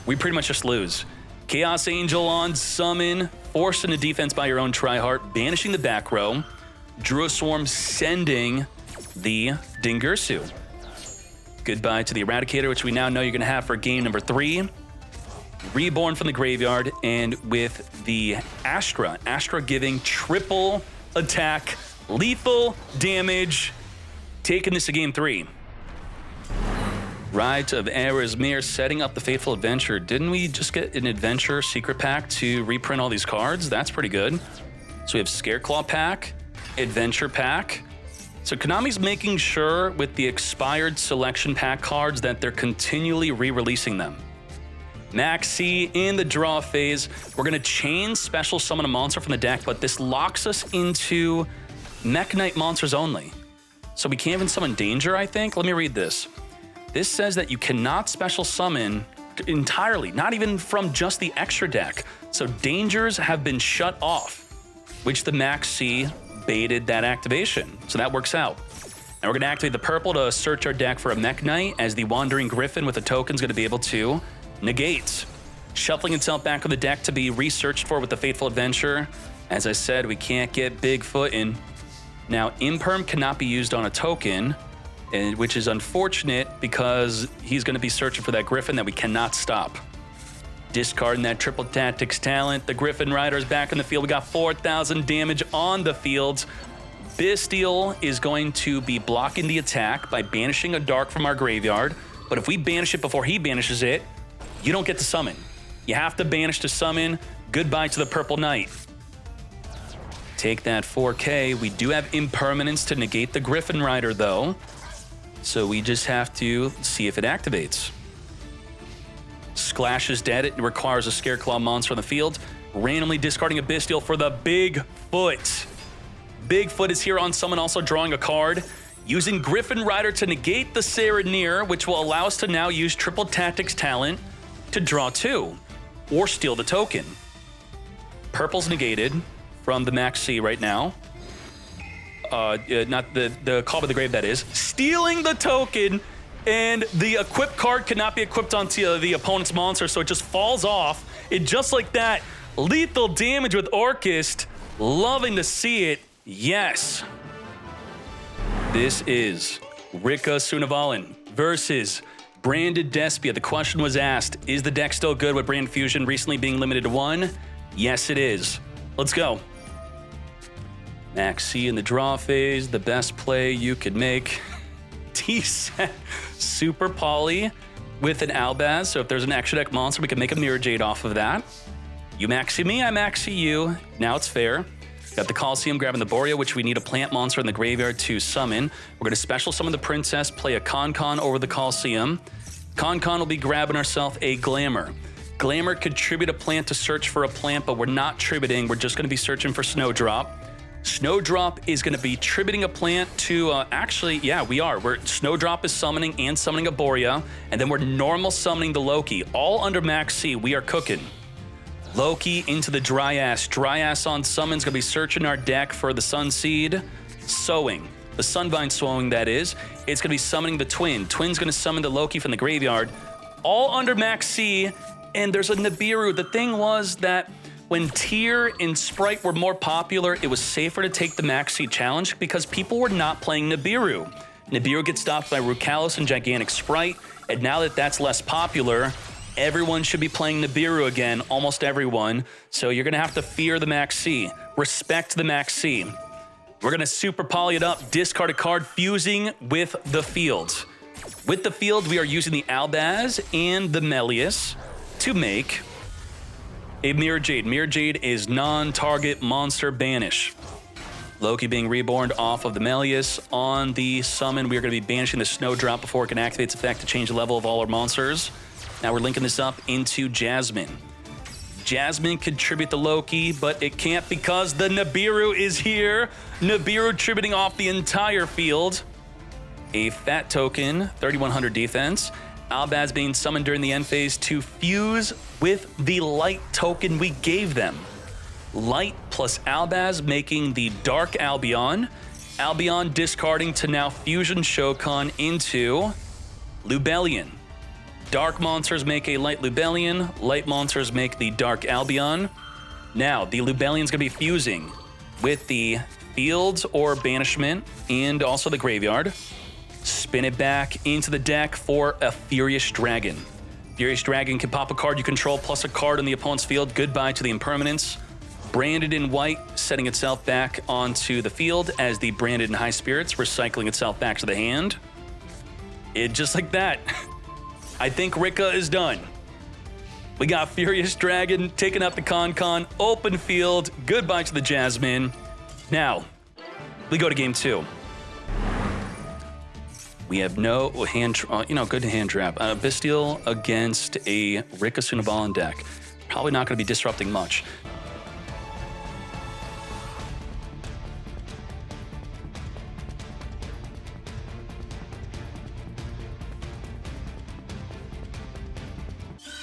We pretty much just lose. Chaos Angel on summon, forced into defense by your own Triheart, banishing the back row. Druid Swarm sending the Dingirsu. Goodbye to the Eradicator, which we now know you're going to have for game number 3. Reborn from the graveyard, and with the Astra giving triple attack, lethal damage, taking this to game 3. Rite of Erismere setting up the Fateful Adventure. Didn't we just get an Adventure Secret Pack to reprint all these cards? That's pretty good. So we have Scareclaw Pack, Adventure Pack. So Konami's making sure with the expired Selection Pack cards that they're continually re-releasing them. Maxi in the draw phase. We're going to chain special summon a monster from the deck, but this locks us into MEKK-KNIGHT monsters only. So we can't even summon Danger, I think. Let me read this. This says that you cannot special summon entirely, not even from just the extra deck. So Dangers have been shut off, which the Maxi baited that activation. So that works out. Now we're going to activate the purple to search our deck for a MEKK-KNIGHT, as the Wandering Griffin with a token is going to be able to negate. Shuffling itself back on the deck to be researched for with the Fateful Adventure. As I said, we can't get Bigfoot in. Now, Imperm cannot be used on a token, which is unfortunate because he's going to be searching for that Griffin that we cannot stop. Discarding that Triple Tactics Talent. The Griffin Rider is back in the field. We got 4,000 damage on the field. Bystial is going to be blocking the attack by banishing a Dark from our graveyard. But if we banish it before he banishes it, you don't get to summon. You have to banish to summon. Goodbye to the Purple Knight. Take that 4K. We do have Impermanence to negate the Griffin Rider, though. So we just have to see if it activates. Splash is dead. It requires a Scareclaw monster on the field. Randomly discarding a Bystial for the Bigfoot. Bigfoot is here on summon, also drawing a card. Using Griffin Rider to negate the Serenir, which will allow us to now use Triple Tactics Talent to draw 2, or steal the token. Purple's negated from the Maxi right now. Not the Call by the Grave, that is. Stealing the token, and the equipped card cannot be equipped onto the opponent's monster, so it just falls off. It just like that. Lethal damage with ORCUST. Loving to see it. Yes. This is Rika Sunavalan versus Branded Despia. The question was asked, is the deck still good with Brand Fusion recently being limited to 1? Yes, it is. Let's go. Maxi in the draw phase, the best play you could make. T-set Super Poly with an Albaz, so if there's an extra deck monster, we can make a Mirror Jade off of that. You maxi me, I maxi you. Now it's fair. Got the Coliseum grabbing the Borea, which we need a plant monster in the graveyard to summon. We're going to special summon the Princess, play a Con over the Coliseum. Con will be grabbing ourselves a Glamour. Glamour could tribute a plant to search for a plant, but we're not tributing. We're just going to be searching for Snowdrop. Snowdrop is going to be tributing a plant to, actually, yeah, we are. Snowdrop is summoning and summoning a Borea, and then we're normal summoning the Loki. All under Max C. We are cooking. Loki into the Dryas. Dryas on summons, going to be searching our deck for the Sunseed. Sowing. The the Sunvine Swallowing that is. It's going to be summoning the Twin. Twin's going to summon the Loki from the graveyard, all under Max C, and there's a Nibiru. The thing was that when Tyr and Spright were more popular, it was safer to take the Max C challenge because people were not playing Nibiru. Nibiru gets stopped by Rukalos and Gigantic Spright, and now that that's less popular, everyone should be playing Nibiru again, almost everyone. So you're going to have to fear the Max C. Respect the Max C. We're going to super poly it up, discard a card, fusing with the field. With the field, we are using the Albaz and the Melius to make a Mirror Jade. Mirror Jade is non-target monster banish. Loki being reborn off of the Melius. On the summon, we are going to be banishing the Snowdrop before it can activate its effect to change the level of all our monsters. Now we're linking this up into Jasmine. Jasmine could tribute the Loki, but it can't because the Nibiru is here. Nibiru tributing off the entire field. A fat token, 3100 defense. Albaz being summoned during the end phase to fuse with the light token we gave them. Light plus Albaz making the Dark Albion. Albion discarding to now fusion Shokan into Lubellion. Dark monsters make a Light Lubellion. Light monsters make the Dark Albion. Now, the Lubellion's going to be fusing with the Fields or Banishment and also the Graveyard. Spin it back into the deck for a Furious Dragon. Furious Dragon can pop a card you control plus a card on the opponent's field. Goodbye to the Impermanence. Branded in white, setting itself back onto the field as the Branded in High Spirits, recycling itself back to the hand. Just like that. I think Rika is done. We got Furious Dragon taking up the Con, open field, goodbye to the Jasmine. Now, we go to game 2. We have no hand, good hand trap. Bestial against a Rika Sunabalan deck. Probably not going to be disrupting much.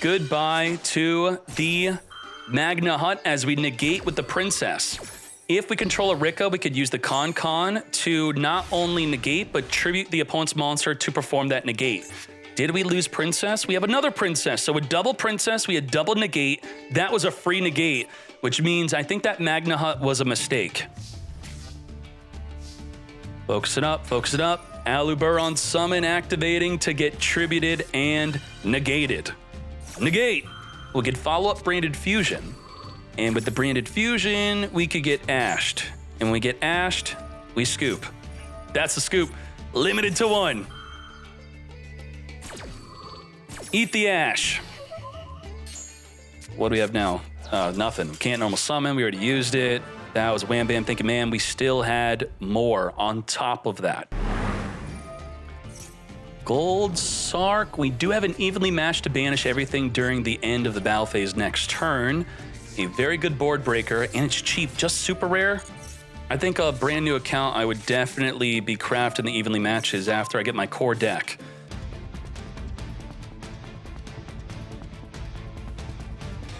Goodbye to the Magna Hut as we negate with the Princess. If we control a Rika, we could use the Con to not only negate, but tribute the opponent's monster to perform that negate. Did we lose Princess? We have another Princess. So with double Princess, we had double negate. That was a free negate, which means I think that Magna Hut was a mistake. Focus it up, focus it up. Alubur on summon activating to get tributed and negated. Negate. We'll get follow-up Branded Fusion. And with the Branded Fusion, we could get ashed. And when we get ashed, we scoop. That's the scoop. Limited to 1. Eat the ash. What do we have now? Nothing. Can't normal summon. We already used it. That was wham bam thinking, man, we still had more on top of that. Gold Sark. We do have an evenly matched to banish everything during the end of the battle phase next turn. A very good board breaker, and it's cheap, just super rare. I think a brand new account, I would definitely be crafting the evenly matches after I get my core deck.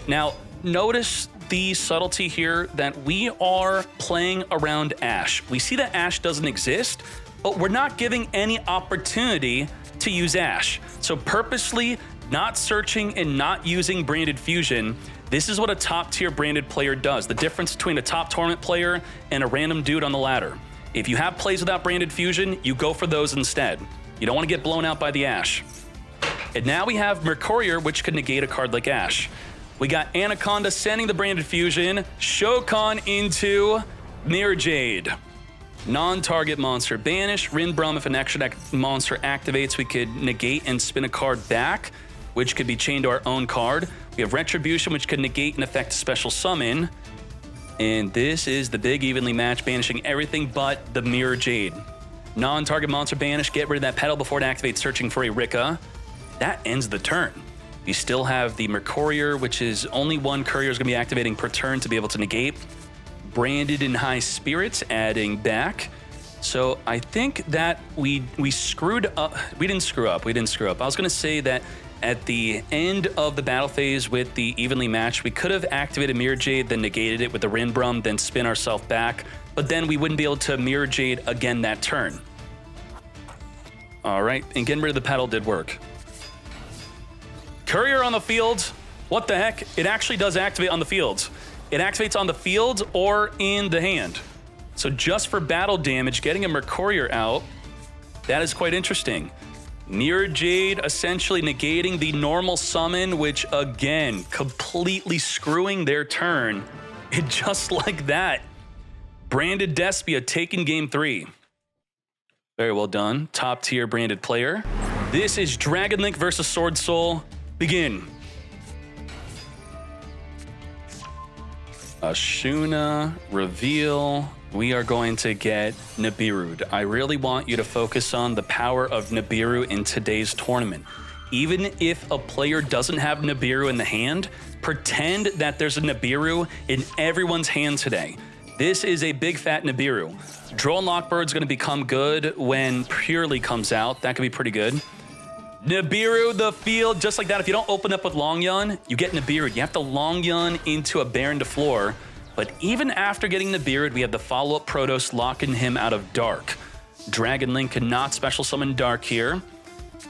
Now, notice the subtlety here that we are playing around Ash. We see that Ash doesn't exist, but we're not giving any opportunity to use Ash. So purposely not searching and not using Branded Fusion. This is what a top tier branded player does. The difference between a top tournament player and a random dude on the ladder. If you have plays without Branded Fusion, you go for those instead. You don't want to get blown out by the Ash. And now we have Mercurier, which could negate a card like Ash. We got Anaconda sending the Branded Fusion, Shokan into Mirror Jade. Non-target monster banish. Rinbrum, if an extra monster activates, we could negate and spin a card back, which could be chained to our own card. We have Retribution, which could negate and affect a special summon. And this is the big evenly match, banishing everything but the Mirror Jade. Non-target monster banish, get rid of that pedal before it activates, searching for a Rika. That ends the turn. We still have the Mercurier, which is only one courier is going to be activating per turn to be able to negate. Branded in High Spirits, adding back. So I think that we screwed up. We didn't screw up. I was going to say that at the end of the battle phase with the evenly matched, we could have activated Mirror Jade, then negated it with the Rinbrum, then spin ourselves back. but then we wouldn't be able to Mirror Jade again that turn. All right, and getting rid of the pedal did work. Courier on the field. What the heck? It actually does activate on the field. It activates on the field or in the hand. So just for battle damage, getting a Mercourier out, that is quite interesting. Mirror Jade essentially negating the normal summon, which again, completely screwing their turn. And just like that, branded Despia taking game 3. Very well done. Top tier branded player. This is Dragon Link versus Swordsoul. Begin. Ashuna, reveal. We are going to get Nibiru. I really want you to focus on the power of Nibiru in today's tournament. Even if a player doesn't have Nibiru in the hand, pretend that there's a Nibiru in everyone's hand today. This is a big fat Nibiru. Droll and Lockbird's going to become good when Purely comes out. That could be pretty good. Nibiru, the field, just like that. If you don't open up with Long Yun, you get Nibiru. You have to Long Yun into a Baron to floor. But even after getting Nibiru, we have the follow-up Protoss locking him out of Dark. Dragon Link cannot special summon Dark here.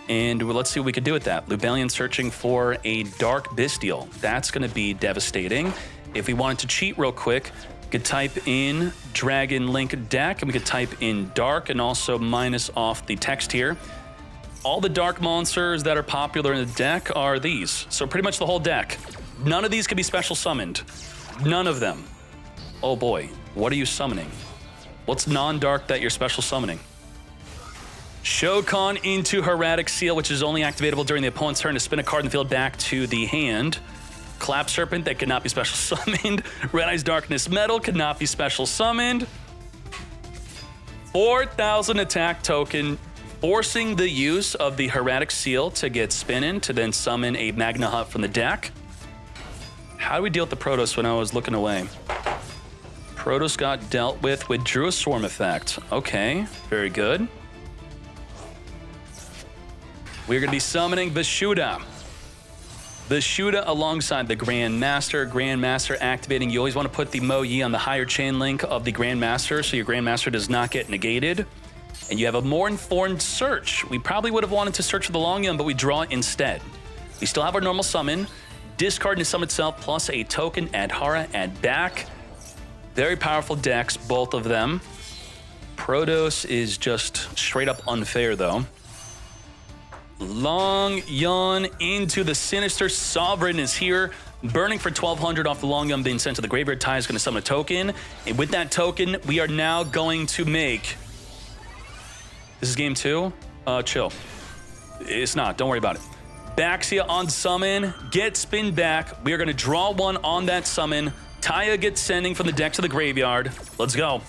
And let's see what we can do with that. Lubellion searching for a Dark Bestial. That's going to be devastating. If we wanted to cheat real quick, we could type in Dragon Link deck, and we could type in Dark and also minus off the text here. All the Dark monsters that are popular in the deck are these. So pretty much the whole deck. None of these can be special summoned. None of them. Oh boy, what are you summoning? What's non-dark that you're special summoning? Shokan into Hermetic Seal, which is only activatable during the opponent's turn to spin a card in the field back to the hand. Clap Serpent that cannot be special summoned. Red Eyes Darkness Metal cannot be special summoned. 4,000 attack token, forcing the use of the Hermetic Seal to get spinning to then summon a Magna Hut from the deck. How do we deal with the Protoss when I was looking away? Protoss got dealt with Drew a Swarm effect. Okay, very good. We're going to be summoning Vishuda. Vishuda alongside the Grandmaster. Grandmaster activating. You always want to put the Mo Yi on the higher chain link of the Grandmaster so your Grandmaster does not get negated. And you have a more informed search. We probably would have wanted to search for the Long Yun, but we draw it instead. We still have our normal summon. Discard to summon itself, plus a token, add Hara, add back. Very powerful decks, both of them. Protoss is just straight up unfair, though. Long Yun into the Sinister Sovereign is here. Burning for 1,200 off the Long Yun being sent to the Graveyard. Ty is going to summon a token. And with that token, we are now going to make... This is game 2? Chill. It's not. Don't worry about it. Baxia on summon. Get spin back. We are going to draw one on that summon. Taya gets sending from the deck to the graveyard. Let's go.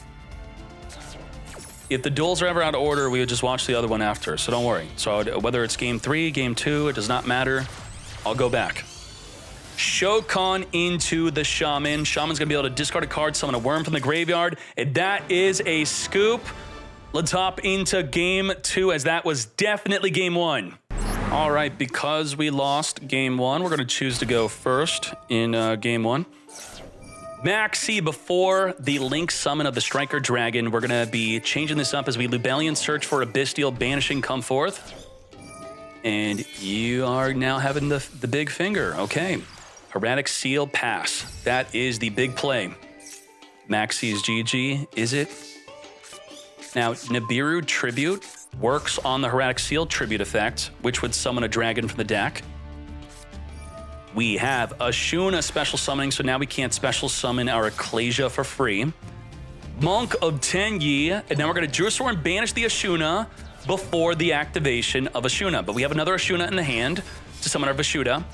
If the duels are ever out of order, we would just watch the other one after, so don't worry. So whether it's game 3, game 2, it does not matter. I'll go back. Shokan into the Shaman. Shaman's going to be able to discard a card, summon a worm from the graveyard, and that is a scoop. Let's hop into game 2, as that was definitely game 1. All right, because we lost game 1, we're going to choose to go first in game 1. Maxi before the Link summon of the Striker Dragon. We're going to be changing this up as we Lubellion search for a Bestial, banishing come forth. And you are now having the big finger. Okay. Hermetic Seal pass. That is the big play. Maxi's GG, is it? Now, Nibiru Tribute works on the Hermetic Seal Tribute effect, which would summon a dragon from the deck. We have Ashuna special summoning, so now we can't special summon our Ecclesia for free. Monk of Tenyi, and now we're going to Jerusalem and banish the Ashuna before the activation of Ashuna. But we have another Ashuna in the hand to summon our Vishuda.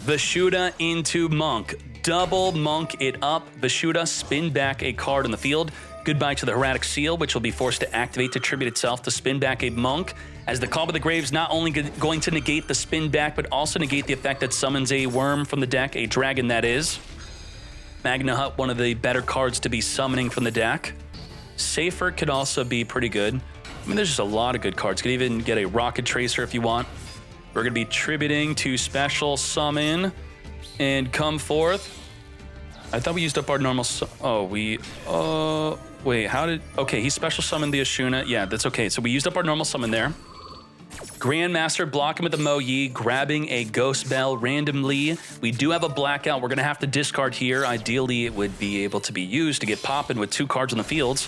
Vishuda into Monk. Double Monk it up. Vishuda, spin back a card on the field. Goodbye to the Hermetic Seal, which will be forced to activate to tribute itself to spin back a Monk, as the Call of the Graves not only going to negate the spin back, but also negate the effect that summons a worm from the deck, a dragon that is. Magna Hut, one of the better cards to be summoning from the deck. Safer could also be pretty good. I mean, there's just a lot of good cards. You could even get a Rocket Tracer if you want. We're going to be tributing to special summon and come forth. I thought we used up our normal... wait, how did... Okay, he special summoned the Ashuna. Yeah, that's okay. So we used up our normal summon there. Grandmaster blocking with the Mo Yi, grabbing a Ghost Bell randomly. We do have a Blackout. We're going to have to discard here. Ideally, it would be able to be used to get popping with 2 cards on the fields.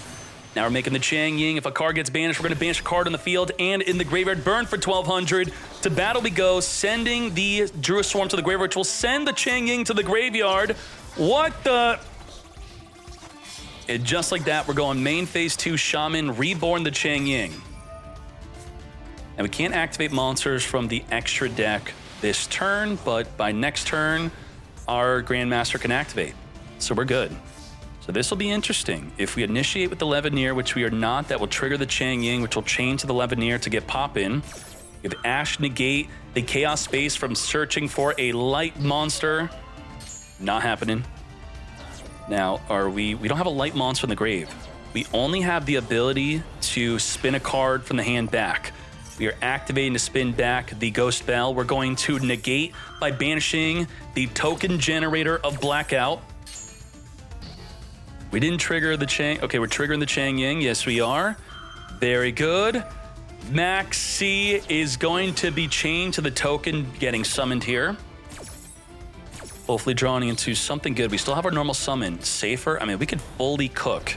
Now we're making the Chang Ying. If a card gets banished, we're going to banish a card on the field and in the graveyard. Burn for 1,200. To battle we go, sending the Druid Swarm to the graveyard, which will send the Chang Ying to the graveyard. What the... And just like that, we're going main phase 2 Shaman, Reborn the Chang Ying. And we can't activate monsters from the extra deck this turn, but by next turn, our Grandmaster can activate. So we're good. So this will be interesting. If we initiate with the Levineer, which we are not, that will trigger the Chang Ying, which will chain to the Levineer to get pop in. If Ash negate the Chaos Space from searching for a light monster, not happening. Now, we don't have a light monster in the grave. We only have the ability to spin a card from the hand back. We are activating to spin back the Ghost Bell. We're going to negate by banishing the token generator of Blackout. We didn't trigger the Chang... Okay, we're triggering the Chang Ying. Yes, we are. Very good. Max C is going to be chained to the token getting summoned here. Hopefully drawing into something good. We still have our normal summon. Safer. I mean, we could fully cook.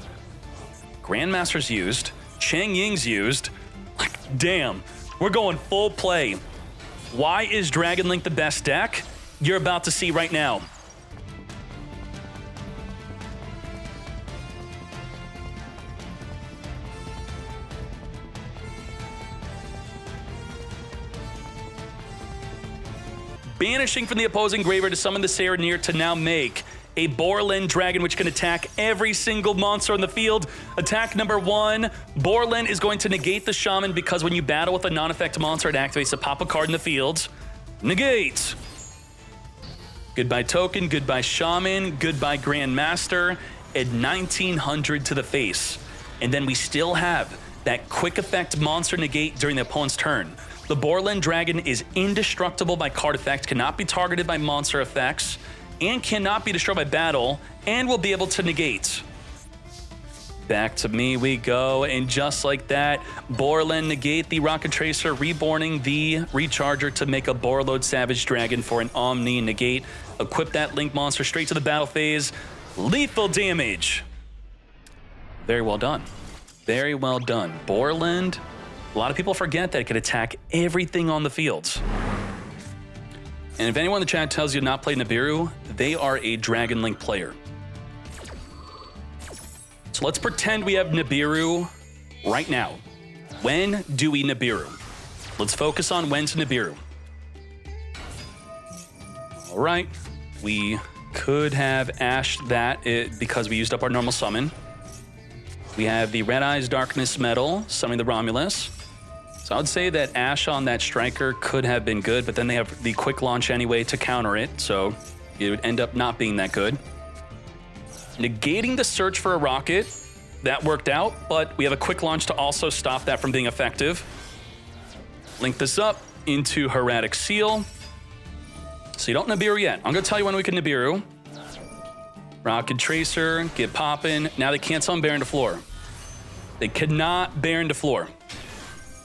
Grandmaster's used. Chang Ying's used. Like, damn. We're going full play. Why is Dragon Link the best deck? You're about to see right now. Banishing from the opposing graveyard to summon the Serenir to now make a Borland Dragon, which can attack every single monster on the field. Attack number 1, Borland is going to negate the Shaman because when you battle with a non-effect monster, it activates to pop a card in the field. Negate. Goodbye token, goodbye Shaman, goodbye Grandmaster, and 1,900 to the face. And then we still have that quick effect monster negate during the opponent's turn. The Borland Dragon is indestructible by card effect, cannot be targeted by monster effects, and cannot be destroyed by battle, and will be able to negate. Back to me we go, and just like that, Borland negate the Rocket Tracer, reborning the Recharger to make a Borreload Savage Dragon for an Omni negate. Equip that Link monster straight to the battle phase. Lethal damage. Very well done. Very well done. Borland, a lot of people forget that it can attack everything on the fields. And if anyone in the chat tells you to not play Nibiru, they are a Dragon Link player. So let's pretend we have Nibiru right now. When do we Nibiru? Let's focus on when to Nibiru. All right, we could have Ash that because we used up our normal summon. We have the Red Eyes Darkness Metal, summoning the Romulus. So I would say that Ash on that Striker could have been good, but then they have the quick launch anyway to counter it, so it would end up not being that good. Negating the search for a rocket, that worked out, but we have a quick launch to also stop that from being effective. Link this up into Hieratic Seal. So you don't Nibiru yet. I'm gonna tell you when we can Nibiru. Rocket Tracer, get poppin'. Now they can't summon Baron to floor. They cannot Baron to floor.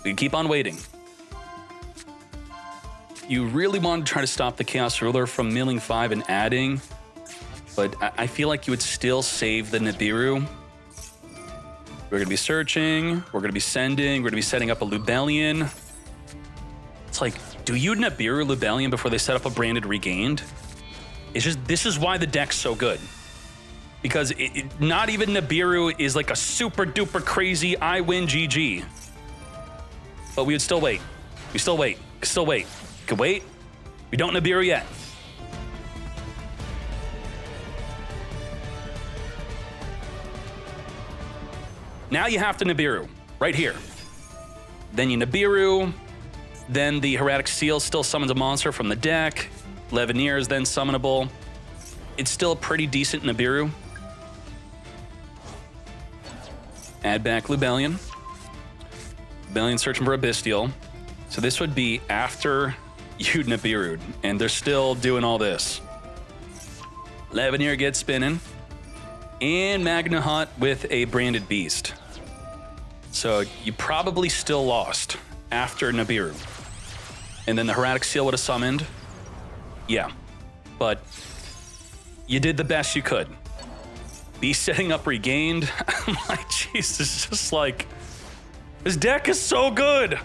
We keep on waiting. You really want to try to stop the Chaos Ruler from milling 5 and adding, but I feel like you would still save the Nibiru. We're gonna be searching, we're gonna be sending, we're gonna be setting up a Lubellion. It's like, do you Nibiru Lubellion before they set up a Branded Regained? It's just, this is why the deck's so good. Because not even Nibiru is like a super duper crazy I win GG. But we would still wait. We still wait. Still wait. Could wait. We don't Nibiru yet. Now you have to Nibiru. Right here. Then you Nibiru. Then the Hieratic Seal still summons a monster from the deck. Levineer is then summonable. It's still a pretty decent Nibiru. Add back Lubellion. Lubellion searching for a Bestial. So this would be after you Nibiru'd, and they're still doing all this. Leveneer gets spinning. And Magna Hut with a Branded Beast. So you probably still lost after Nibiru. And then the Heretic Seal would have summoned. Yeah, but you did the best you could. Beast setting up regained. My Jesus, just like, this deck is so good.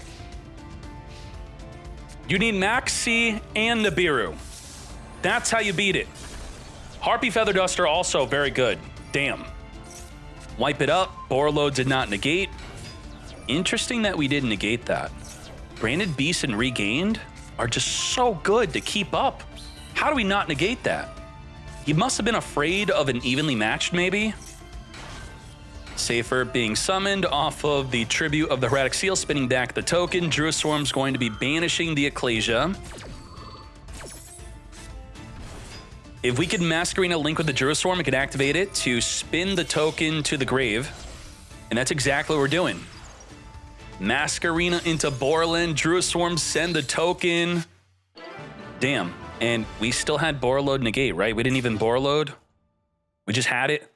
You need Maxi and Nibiru. That's how you beat it. Harpy Feather Duster also very good. Damn. Wipe it up. Borreload did not negate. Interesting that we didn't negate that. Branded Beast and Regained are just so good to keep up. How do we not negate that? You must have been afraid of an evenly matched, maybe? Safer being summoned off of the Tribute of the Heretic Seal, spinning back the token. Druid Swarm's going to be banishing the Ecclesia. If we could Masquerena link with the Druid Swarm, we could activate it to spin the token to the grave. And that's exactly what we're doing. Masquerena into Borland, Druid Swarm, send the token. Damn. And we still had Borreload negate, right? We didn't even Borreload. We just had it.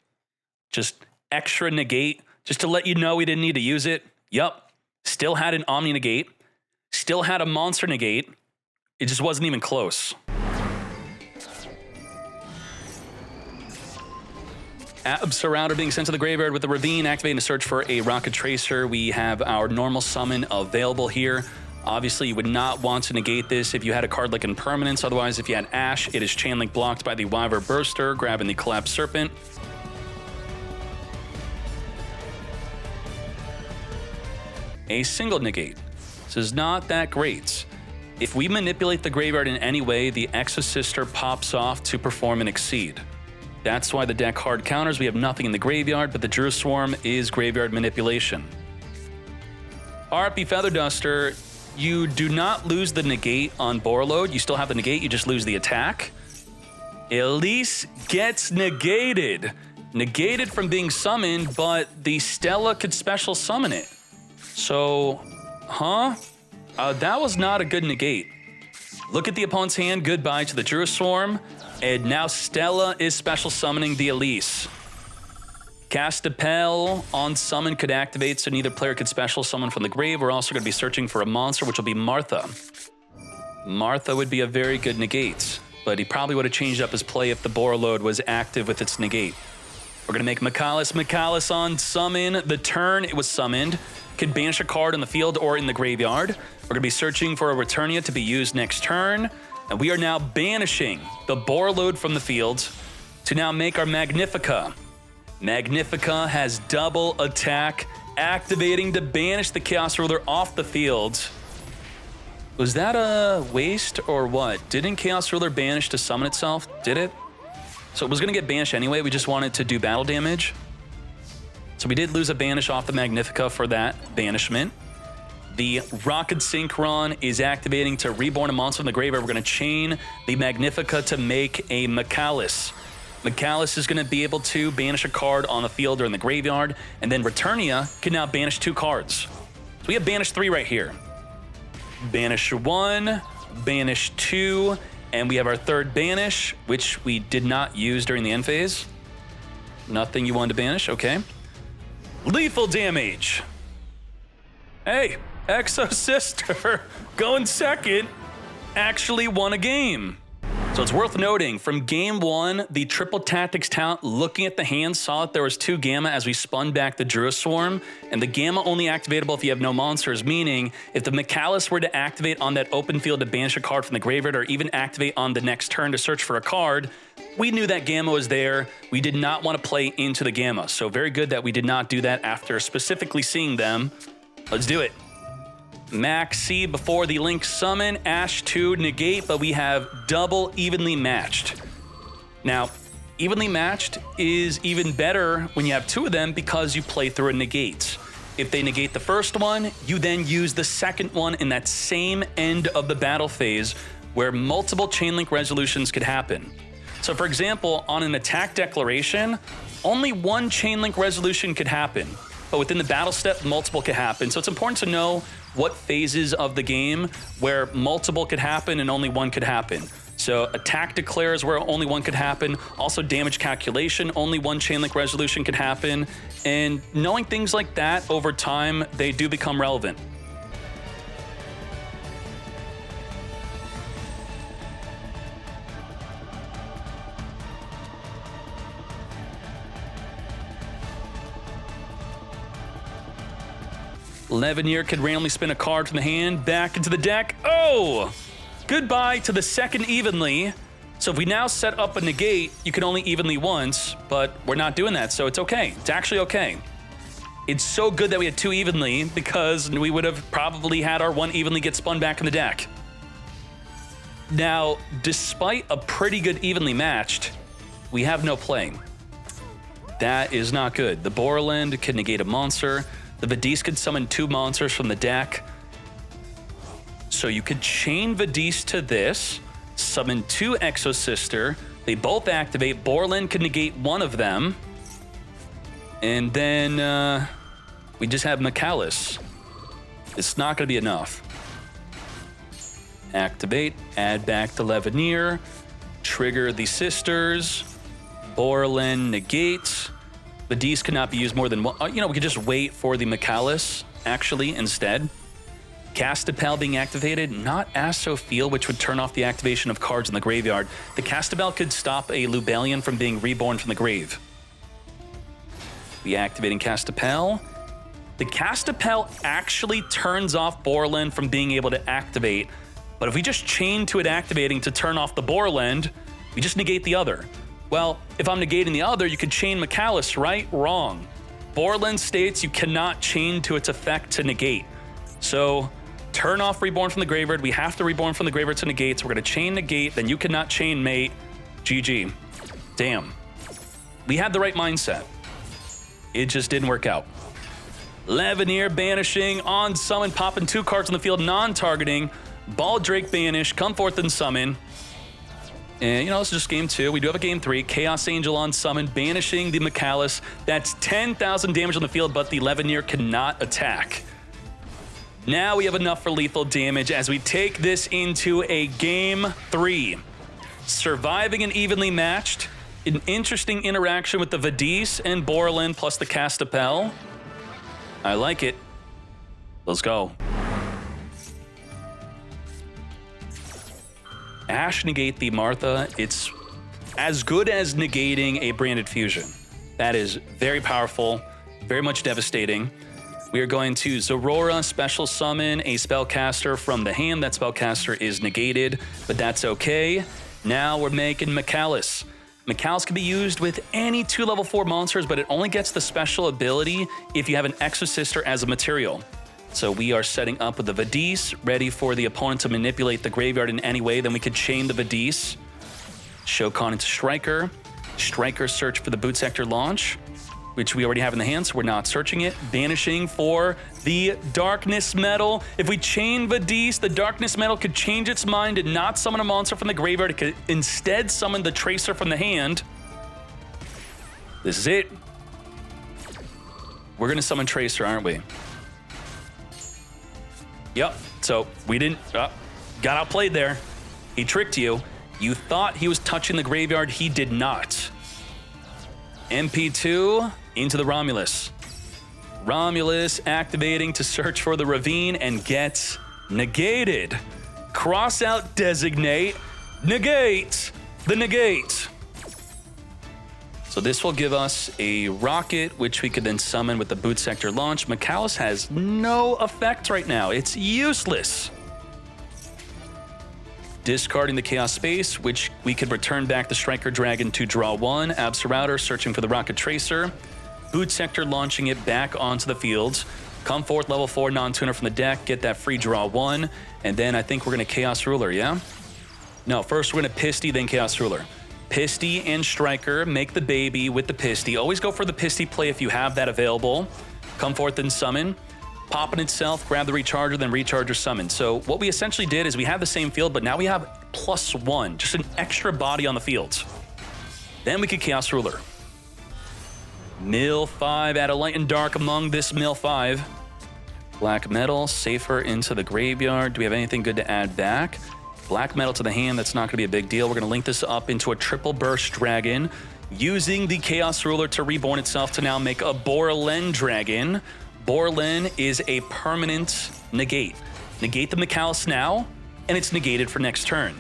Just extra negate, just to let you know we didn't need to use it. Yup. Still had an Omni negate. Still had a monster negate. It just wasn't even close. Surrounder being sent to the graveyard with the Ravine, activating to search for a Rocket Tracer. We have our normal summon available here. Obviously, you would not want to negate this if you had a card like Impermanence. Otherwise, if you had Ash, it is chain link blocked by the Wyver Burster, grabbing the Collapsed Serpent. A single negate. This is not that great. If we manipulate the graveyard in any way, the Exosister pops off to perform an Exceed. That's why the deck hard counters. We have nothing in the graveyard, but the Druid Swarm is graveyard manipulation. RP Feather Duster, you do not lose the negate on Borreload. You still have the negate, you just lose the attack. Elise gets negated. Negated from being summoned, but the Stella could special summon it. So, that was not a good negate. Look at the opponent's hand, goodbye to the Druid Swarm. And now Stella is special summoning the Elise. Cast Dispel on summon could activate, so neither player could special summon from the grave. We're also going to be searching for a monster, which will be Martha. Martha would be a very good negate, but he probably would have changed up his play if the Borreload was active with its negate. We're going to make Mikalis. Mikalis on summon. The turn it was summoned could banish a card in the field or in the graveyard. We're going to be searching for a Returnia to be used next turn. And we are now banishing the Borreload from the field to now make our Magnifica. Magnifica has double attack, activating to banish the Chaos Ruler off the field. Was that a waste or what? Didn't Chaos Ruler banish to summon itself? Did it? So it was going to get banished anyway. We just wanted to do battle damage. So we did lose a banish off the Magnifica for that banishment. The Rocket Synchron is activating to reborn a monster from the graveyard. We're going to chain the Magnifica to make a Mikalis. Mikalis is going to be able to banish a card on the field or in the graveyard, and then Returnia can now banish 2 cards. So we have banish 3 right here. Banish 1, banish 2, and we have our 3rd banish, which we did not use during the end phase. Nothing you wanted to banish, okay. Lethal damage. Hey, Exosister, going second, actually won a game. So it's worth noting, from game 1, the Triple Tactics talent looking at the hand saw that there was 2 Gamma as we spun back the Druid Swarm, and the Gamma only activatable if you have no monsters, meaning if the Mikalis were to activate on that open field to banish a card from the graveyard or even activate on the next turn to search for a card, we knew that Gamma was there. We did not want to play into the Gamma, so very good that we did not do that after specifically seeing them. Let's do it. Maxi before the Link summon, Ash 2 negate, but we have double evenly matched. Now, evenly matched is even better when you have 2 of them because you play through a negate. If they negate the first one, you then use the second one in that same end of the battle phase where multiple chain link resolutions could happen. So for example, on an attack declaration, only 1 chain link resolution could happen, but within the battle step, multiple could happen. So it's important to know what phases of the game where multiple could happen and only 1 could happen. So attack declare is where only one could happen. Also damage calculation, only one chain link resolution could happen. And knowing things like that over time, they do become relevant. Leveneer could randomly spin a card from the hand back into the deck. Oh! Goodbye to the second evenly. So if we now set up a negate, you can only evenly once, but we're not doing that, so it's okay. It's actually okay. It's so good that we had two evenly because we would have probably had our one evenly get spun back in the deck. Now, despite a pretty good evenly matched, we have no play. That is not good. The Borland can negate a monster. The Vadis could summon two monsters from the deck. So you could chain Vadis to this, summon two Exosister. They both activate. Borland could negate one of them. And then we just have Mikalis. It's not going to be enough. Activate, add back to Leveneer, trigger the sisters, Borland negates. Vadis cannot be used more than one. We could just wait for the Mikalis, actually, instead. Castapel being activated, not Asophiel, which would turn off the activation of cards in the graveyard. The Castapel could stop a Lubellion from being reborn from the grave. Reactivating Castapel. The Castapel actually turns off Borland from being able to activate, but if we just chain to it activating to turn off the Borland, we just negate the other. Well, if I'm negating the other, you could chain Mikalis, right? Wrong. Borland states you cannot chain to its effect to negate. So turn off Reborn from the Graveyard. We have to Reborn from the Graveyard to negate, so we're going to chain negate, then you cannot chain mate. GG. Damn. We had the right mindset. It just didn't work out. Leveneer banishing, on summon, popping two cards on the field, non-targeting. Baldrake banish, come forth and summon. And, this is just game 2. We do have a game 3. Chaos Angel on summon, banishing the Mikalis. That's 10,000 damage on the field, but the Leveneer cannot attack. Now we have enough for lethal damage as we take this into a game 3. Surviving and evenly matched. An interesting interaction with the Vadis and Borland plus the Castapel. I like it. Let's go. Ash negate the Martha. It's as good as negating a branded fusion. That is very powerful, very much devastating. We are going to Zorora special summon a spellcaster from the hand. That spellcaster is negated, but that's okay. Now we're making Mikalis. Mikalis can be used with any 2 level 4 monsters, but it only gets the special ability if you have an Exosister as a material. So we are setting up with the Vadis, ready for the opponent to manipulate the graveyard in any way. Then we could chain the Vadis. Shokan into Striker. Striker search for the Boot Sector launch, which we already have in the hand, so we're not searching it. Banishing for the Darkness Metal. If we chain Vadis, the Darkness Metal could change its mind and not summon a monster from the graveyard. It could instead summon the Tracer from the hand. This is it. We're gonna summon Tracer, aren't we? Yep, so we didn't, got outplayed there. He tricked you. You thought he was touching the graveyard, he did not. MP2 into the Romulus. Romulus activating to search for the Ravine and gets negated. Cross out designate, negate the negate. So this will give us a rocket, which we could then summon with the Boot Sector launch. Mikalis has no effect right now. It's useless. Discarding the Chaos Space, which we could return back the Striker Dragon to draw 1. Absolouter searching for the Rocket Tracer. Boot Sector launching it back onto the field. Come forth, level 4 non-tuner from the deck, get that free draw 1. And then I think we're going to Chaos Ruler, yeah? No, first we're going to Pisty, then Chaos Ruler. Pisty and Striker, make the baby with the Pisty. Always go for the Pisty play if you have that available. Come forth and summon. Pop it itself, grab the Recharger, then Recharger summon. So what we essentially did is we have the same field, but now we have +1, just an extra body on the field. Then we could Chaos Ruler. Mill 5, add a light and dark among this Mill 5. Black Metal, safer into the graveyard. Do we have anything good to add back? Black metal to the hand, that's not going to be a big deal. We're going to link this up into a triple burst dragon, using the Chaos Ruler to reborn itself to now make a Borlen dragon. Borlen is a permanent negate. Negate the MEKK-KNIGHT now, and it's negated for next turn.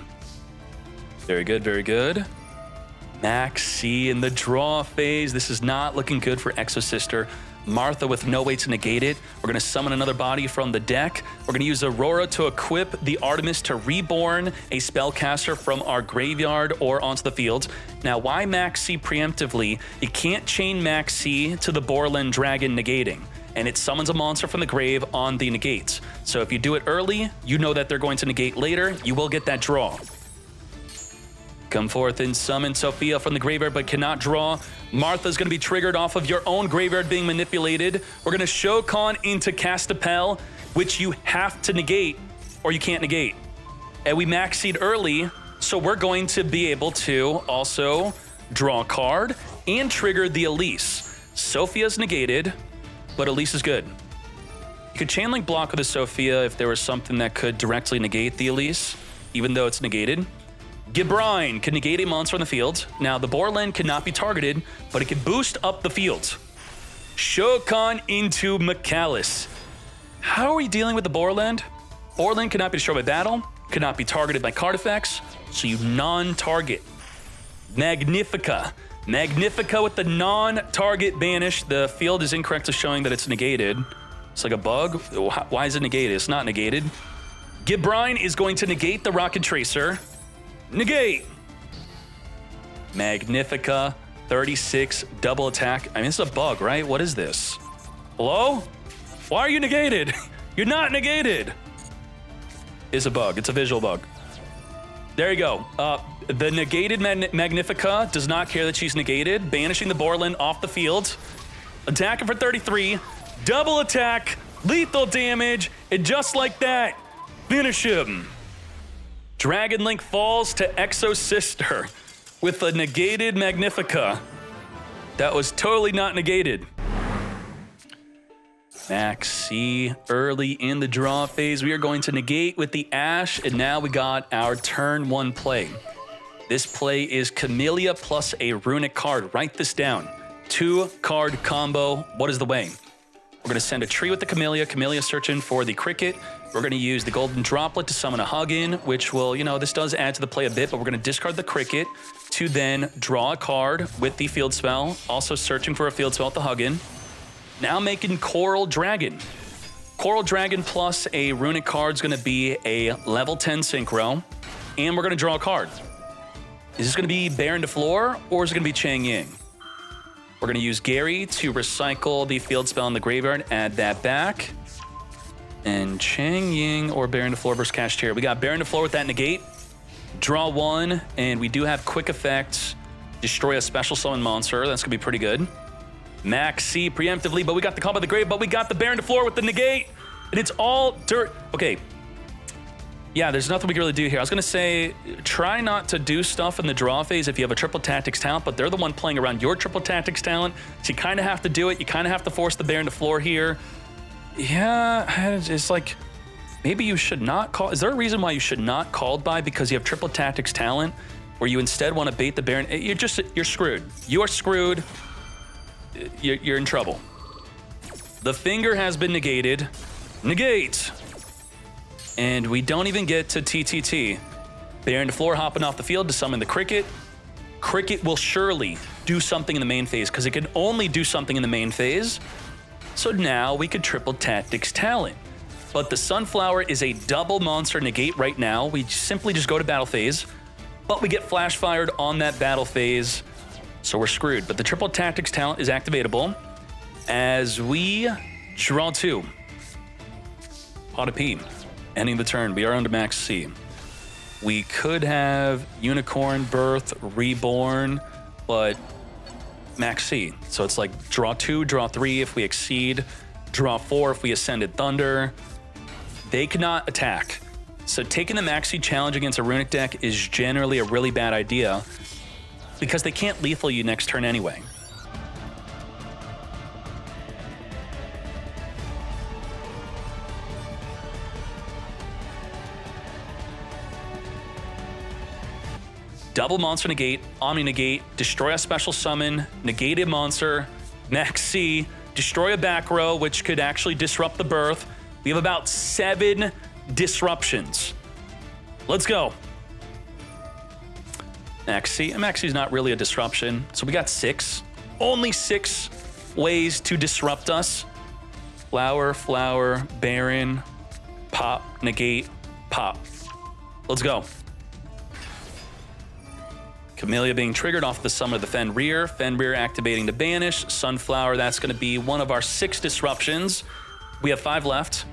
Very good, very good. Max C in the draw phase. This is not looking good for Exosister. Martha with no way to negate it. We're going to summon another body from the deck. We're going to use Aurora to equip the Artemis to reborn a spellcaster from our graveyard or onto the field. Now, why Max C preemptively? You can't chain Max C to the Borlen Dragon negating, and it summons a monster from the grave on the negates. So if you do it early, you know that they're going to negate later. You will get that draw. Come forth and summon Sophia from the graveyard, but cannot draw. Martha's going to be triggered off of your own graveyard being manipulated. We're going to Shokan into Castapel, which you have to negate, or you can't negate. And we max seed early, so we're going to be able to also draw a card and trigger the Elise. Sophia's negated, but Elise is good. You could chain link block with a Sophia if there was something that could directly negate the Elise, even though it's negated. Gibrine can negate a monster on the field. Now, the Borlen cannot be targeted, but it can boost up the field. Shokan into MEKK-KNIGHT. How are we dealing with the Borland? Borland cannot be destroyed by battle, cannot be targeted by card effects, so you non-target. Magnifica. Magnifica with the non-target banish. The field is incorrectly showing that it's negated. It's like a bug. Why is it negated? It's not negated. Gibrine is going to negate the Rocket Tracer. Negate. Magnifica, 36, double attack. I mean, this is a bug, right? What is this? Hello? Why are you negated? You're not negated. It's a bug. It's a visual bug. There you go. The negated Magnifica does not care that she's negated, banishing the Borland off the field. Attacking for 33, double attack, lethal damage, and just like that, finish him. Dragon Link falls to Exosister with a negated Magnifica. That was totally not negated. Max C early in the draw phase. We are going to negate with the Ash, and now we got our turn 1 play. This play is Camellia plus a Runick card. Write this down. 2-card combo. What is the way? We're going to send a tree with the Camellia. Camellia searching for the Cricket. We're going to use the Golden Droplet to summon a Huggin, which will, this does add to the play a bit, but we're going to discard the Cricket to then draw a card with the field spell. Also searching for a field spell with the Huggin. Now making Coral Dragon. Coral Dragon plus a Runick card is going to be a level 10 Synchro, and we're going to draw a card. Is this going to be Baron to Floor, or is it going to be Chang Ying? We're going to use Gary to recycle the field spell in the graveyard, add that back. And Chang Ying or Baron to Floor versus Kashtira. We got Baron to Floor with that negate. Draw 1, and we do have quick effects. Destroy a special summon monster. That's going to be pretty good. Max C preemptively, but we got the combo of the grave, but we got the Baron to Floor with the negate. And it's all dirt. Okay. Yeah, there's nothing we can really do here. I was going to say, try not to do stuff in the draw phase if you have a triple tactics talent, but they're the one playing around your triple tactics talent, so you kind of have to do it. You kind of have to force the Baron to Floor here. Yeah, it's like, maybe you should not call. Is there a reason why you should not called by because you have triple tactics talent, where you instead want to bait the Baron? You're screwed. You are screwed. You're in trouble. The finger has been negated. Negate. And we don't even get to TTT. Baron to Floor hopping off the field to summon the Cricket. Cricket will surely do something in the main phase because it can only do something in the main phase. So now we could triple tactics talent. But the Sunflower is a double monster negate right now. We simply just go to battle phase, but we get flash fired on that battle phase. So we're screwed. But the triple tactics talent is activatable as we draw 2. Pot of P. Ending the turn. We are under Max C. We could have Unicorn, Birth, Reborn, but Max C. So it's like draw 2, draw 3 if we exceed, draw 4 if we Ascended Thunder. They cannot attack. So taking the Max C challenge against a Runick deck is generally a really bad idea because they can't lethal you next turn anyway. double monster negate, omni negate, destroy a special summon, negate a monster, MEKK-C, destroy a back row, which could actually disrupt the birth. We have about 7 disruptions. Let's go. MEKK-C. MEKK-C is not really a disruption, so we got 6. Only 6 ways to disrupt us. Flower, flower, Baron, pop, negate, pop. Let's go. Camellia being triggered off the summon of the Fenrir. Fenrir activating the banish. Sunflower, that's going to be one of our 6 disruptions. We have 5 left.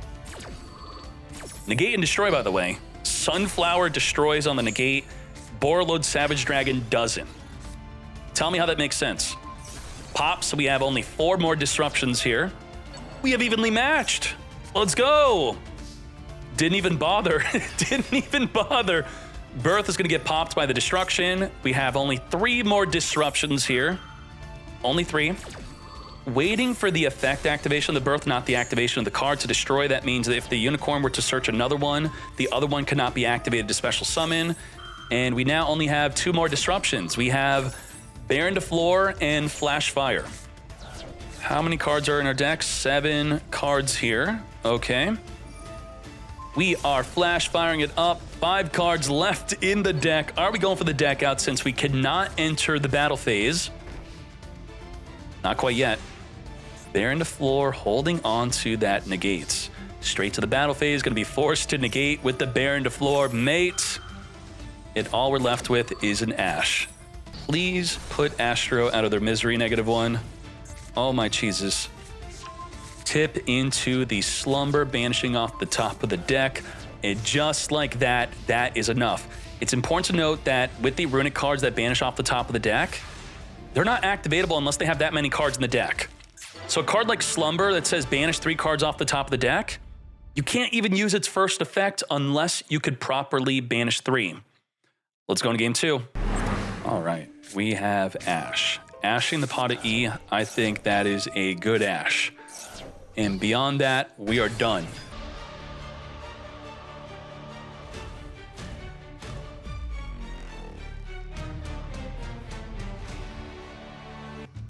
Negate and destroy, by the way. Sunflower destroys on the negate. Borreload Savage Dragon doesn't. Tell me how that makes sense. Pop, so we have only 4 more disruptions here. We have evenly matched. Let's go. Didn't even bother. Didn't even bother. Birth is going to get popped by the destruction. We have only 3 more disruptions here. Only 3. Waiting for the effect activation of the birth, not the activation of the card to destroy. That means that if the unicorn were to search another one, the other one cannot be activated to special summon. And we now only have 2 more disruptions. We have Baron to Floor and Flash Fire. How many cards are in our deck? 7 cards here. Okay. We are flash firing it up. 5 cards left in the deck. Are we going for the deck out since we cannot enter the battle phase? Not quite yet. Baron to Floor, holding on to that negates. Straight to the battle phase, going to be forced to negate with the Baron to Floor mate. And all we're left with is an Ash. Please put Astro out of their misery, -1. Oh my cheeses. Tip into the slumber, banishing off the top of the deck. And just like that, that is enough. It's important to note that with the Runick cards that banish off the top of the deck, they're not activatable unless they have that many cards in the deck. So a card like Slumber that says banish 3 cards off the top of the deck, you can't even use its first effect unless you could properly banish 3. Let's go into game 2. All right, we have Ash. Ashing the pot of E, I think that is a good Ash. And beyond that, we are done.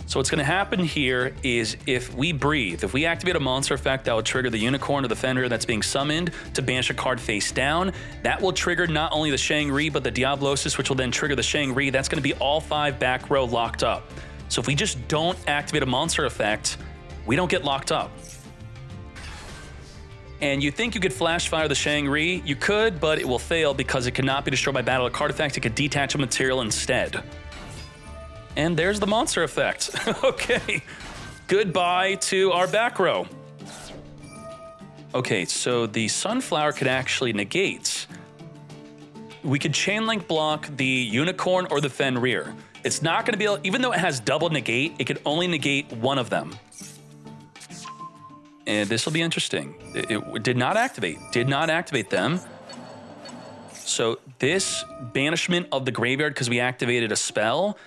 So what's going to happen here is if we breathe, if we activate a monster effect that will trigger the unicorn or the Fenrir that's being summoned to banish a card face down, that will trigger not only the Shang-Ri, but the Diablosis, which will then trigger the Shang-Ri. That's going to be all 5 back row locked up. So if we just don't activate a monster effect, we don't get locked up. And you think you could flash fire the Shang-Ri? You could, but it will fail because it cannot be destroyed by battle. A card effect, it could detach a material instead. And there's the monster effect. Okay, goodbye to our back row. Okay, so the Sunflower could actually negate. We could chain link block the Unicorn or the Fenrir. It's not gonna be able, even though it has double negate, it could only negate one of them. And this will be interesting. It did not activate them. So this banishment of the graveyard, because we activated a spell,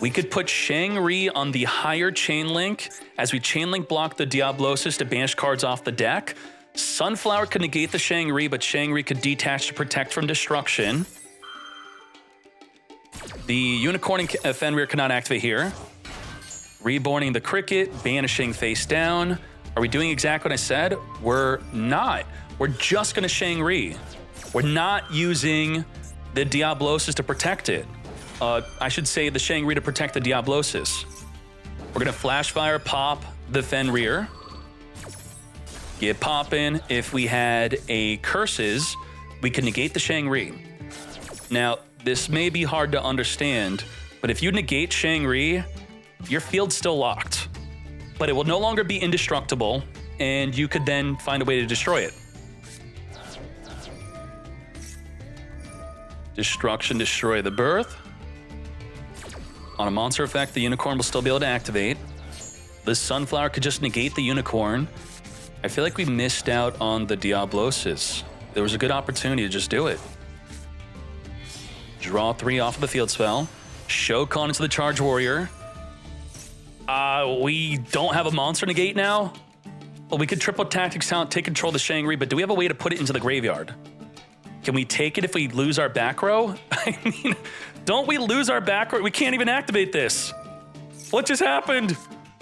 we could put Shang-Ri on the higher chain link as we chain link block the Diablosis to banish cards off the deck. Sunflower could negate the Shang-Ri, but Shang-Ri could detach to protect from destruction. The Unicorn and Fenrir cannot activate here. Reborning the Cricket, banishing face down. Are we doing exactly what I said? We're not. We're just gonna Shang-Ri. We're not using the Diablosis to protect it. I should say the Shang-Ri to protect the Diablosis. We're gonna flash fire pop the Fenrir. Get poppin'. If we had a Curses, we can negate the Shang-Ri. Now, this may be hard to understand, but if you negate Shang-Ri, your field's still locked. But it will no longer be indestructible, and you could then find a way to destroy it. Destruction, destroy the birth. On a monster effect, the Unicorn will still be able to activate. The Sunflower could just negate the Unicorn. I feel like we missed out on the Diablosis. There was a good opportunity to just do it. Draw 3 off of the field spell. Shokan into the Charge Warrior. We don't have a monster negate now. Well, we could triple Tactics Talent, take control of the Shang-Ri, but do we have a way to put it into the graveyard? Can we take it if we lose our back row? I mean, don't we lose our back row? We can't even activate this. What just happened?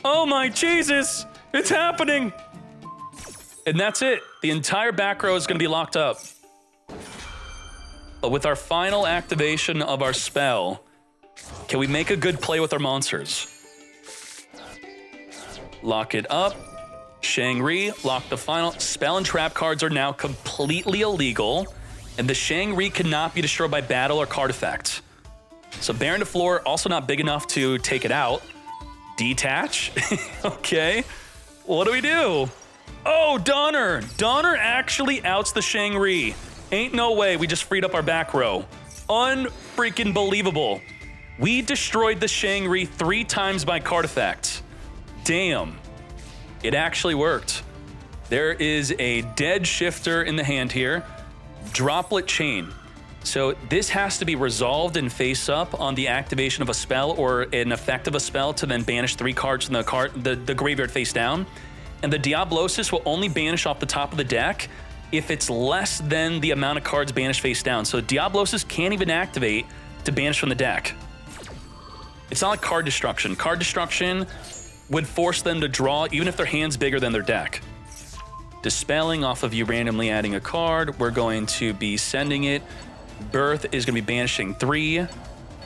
Oh my Jesus, it's happening. And that's it. The entire back row is gonna be locked up. But with our final activation of our spell, can we make a good play with our monsters? Lock it up. Shang-Ri, lock the final. Spell and trap cards are now completely illegal, and the Shang-Ri cannot be destroyed by battle or card effect. So Baron to floor, also not big enough to take it out. Detach. Okay. What do we do? Oh, Donner. Donner actually outs the Shang-Ri. Ain't no way we just freed up our back row. Unfreaking believable. We destroyed the Shang-Ri 3 times by card effect. Damn. It actually worked. There is a dead shifter in the hand here. Droplet chain. So this has to be resolved and face up on the activation of a spell or an effect of a spell to then banish 3 cards from the graveyard face down. And the Diablosis will only banish off the top of the deck if it's less than the amount of cards banished face down. So Diablosis can't even activate to banish from the deck. It's not like card destruction. Card destruction would force them to draw even if their hand's bigger than their deck. Dispelling off of you randomly adding a card. We're going to be sending it. Birth is going to be banishing 3.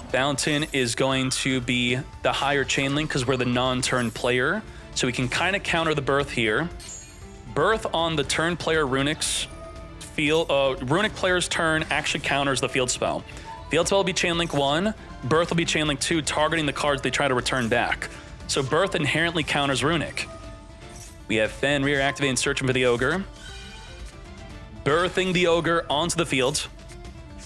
Fountain is going to be the higher chain link because we're the non-turn player. So we can kind of counter the Birth here. Birth on the turn player Runick's field. Runick player's turn actually counters the field spell. Field spell will be chain link 1. Birth will be chain link 2, targeting the cards they try to return back. So Birth inherently counters Runick. We have Fenrir activating, searching for the Ogre. Birthing the Ogre onto the field.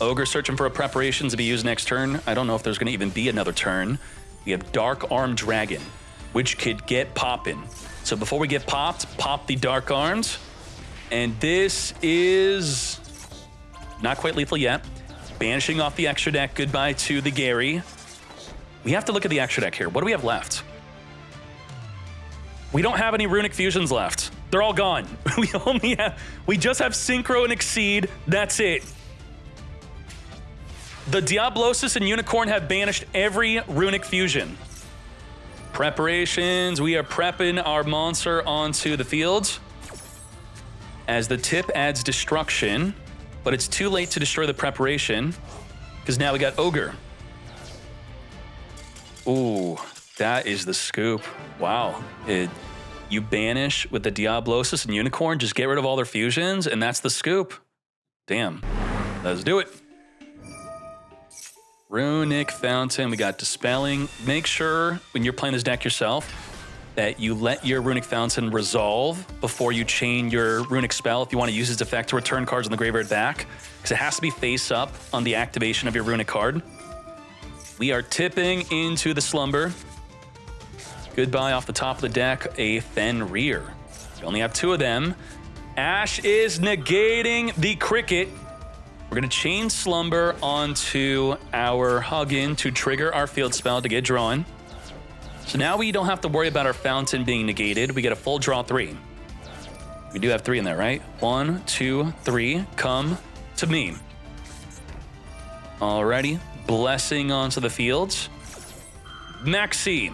Ogre searching for a preparation to be used next turn. I don't know if there's going to even be another turn. We have Dark Arm Dragon, which could get poppin'. So before we get popped, pop the Dark Arms. And this is not quite lethal yet. Banishing off the extra deck. Goodbye to the Gary. We have to look at the extra deck here. What do we have left? We don't have any Runick Fusions left. They're all gone. We just have Synchro and Exceed. That's it. The Diablosis and Unicorn have banished every Runick Fusion. Preparations. We are prepping our monster onto the field. As the tip adds destruction, but it's too late to destroy the preparation because now we got Ogre. Ooh, that is the scoop. Wow. You banish with the Diablosis and Unicorn, just get rid of all their fusions, and that's the scoop. Damn. Let's do it. Runick Fountain, we got Dispelling. Make sure when you're playing this deck yourself that you let your Runick Fountain resolve before you chain your Runick spell if you want to use its effect to return cards in the graveyard back, because it has to be face up on the activation of your Runick card. We are tipping into the Slumber. Goodbye off the top of the deck, a Fenrir. We only have 2 of them. Ash is negating the Cricket. We're going to chain Slumber onto our Huggin to trigger our field spell to get drawn. So now we don't have to worry about our Fountain being negated. We get a full draw 3. We do have 3 in there, right? 1, 2, 3. Come to me. Alrighty. Blessing onto the fields. Maxi.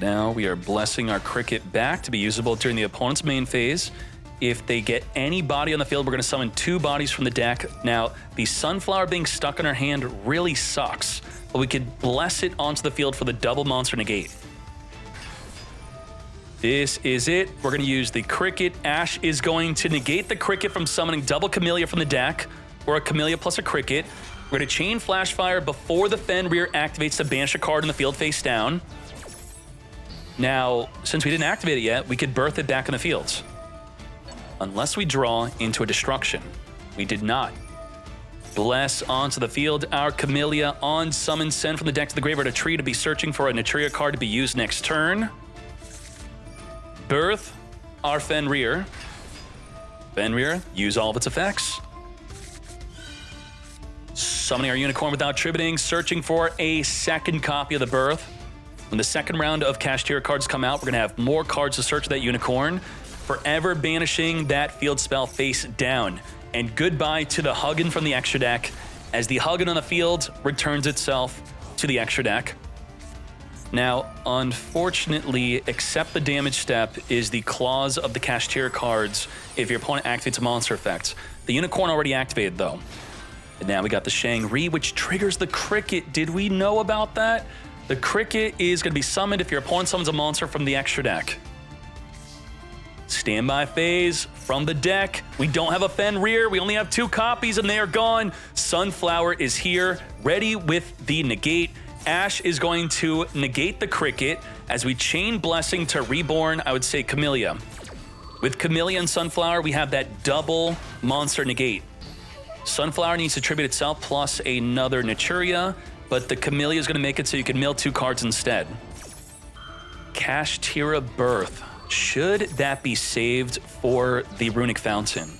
Now we are blessing our Cricket back to be usable during the opponent's main phase. If they get any body on the field, we're going to summon 2 bodies from the deck. Now, the Sunflower being stuck in our hand really sucks, but we could bless it onto the field for the double monster negate. This is it. We're going to use the Cricket. Ash is going to negate the Cricket from summoning double Camellia from the deck, or a Camellia plus a Cricket. We're going to chain Flashfire before the Fenrir activates to banish a card in the field face down. Now, since we didn't activate it yet, we could birth it back in the fields. Unless we draw into a destruction. We did not. Bless onto the field. Our Camellia on summon, send from the deck to the graveyard a tree to be searching for a Naturia card to be used next turn. Birth our Fenrir. Fenrir, use all of its effects. Summoning our Unicorn without tributing, searching for a second copy of the Birth. When the second round of Kashtira cards come out, we're going to have more cards to search that Unicorn. forever banishing that field spell face down. And goodbye to the Huggin from the extra deck, as the Huggin on the field returns itself to the extra deck. Now, unfortunately, accept the damage step is the clause of the Kashtira cards if your opponent activates a monster effect. The Unicorn already activated, though. And now we got the Shang-Ri, which triggers the Cricket. Did we know about that? The Cricket is going to be summoned if your opponent summons a monster from the extra deck. Standby phase from the deck. We don't have a Fenrir. We only have 2 copies, and they are gone. Sunflower is here, ready with the negate. Ash is going to negate the Cricket as we chain Blessing to Reborn, I would say Camellia. With Camellia and Sunflower, we have that double monster negate. Sunflower needs to tribute itself plus another Naturia, but the Camellia is going to make it so you can mill 2 cards instead. Kashtira Birth. Should that be saved for the Runick Fountain?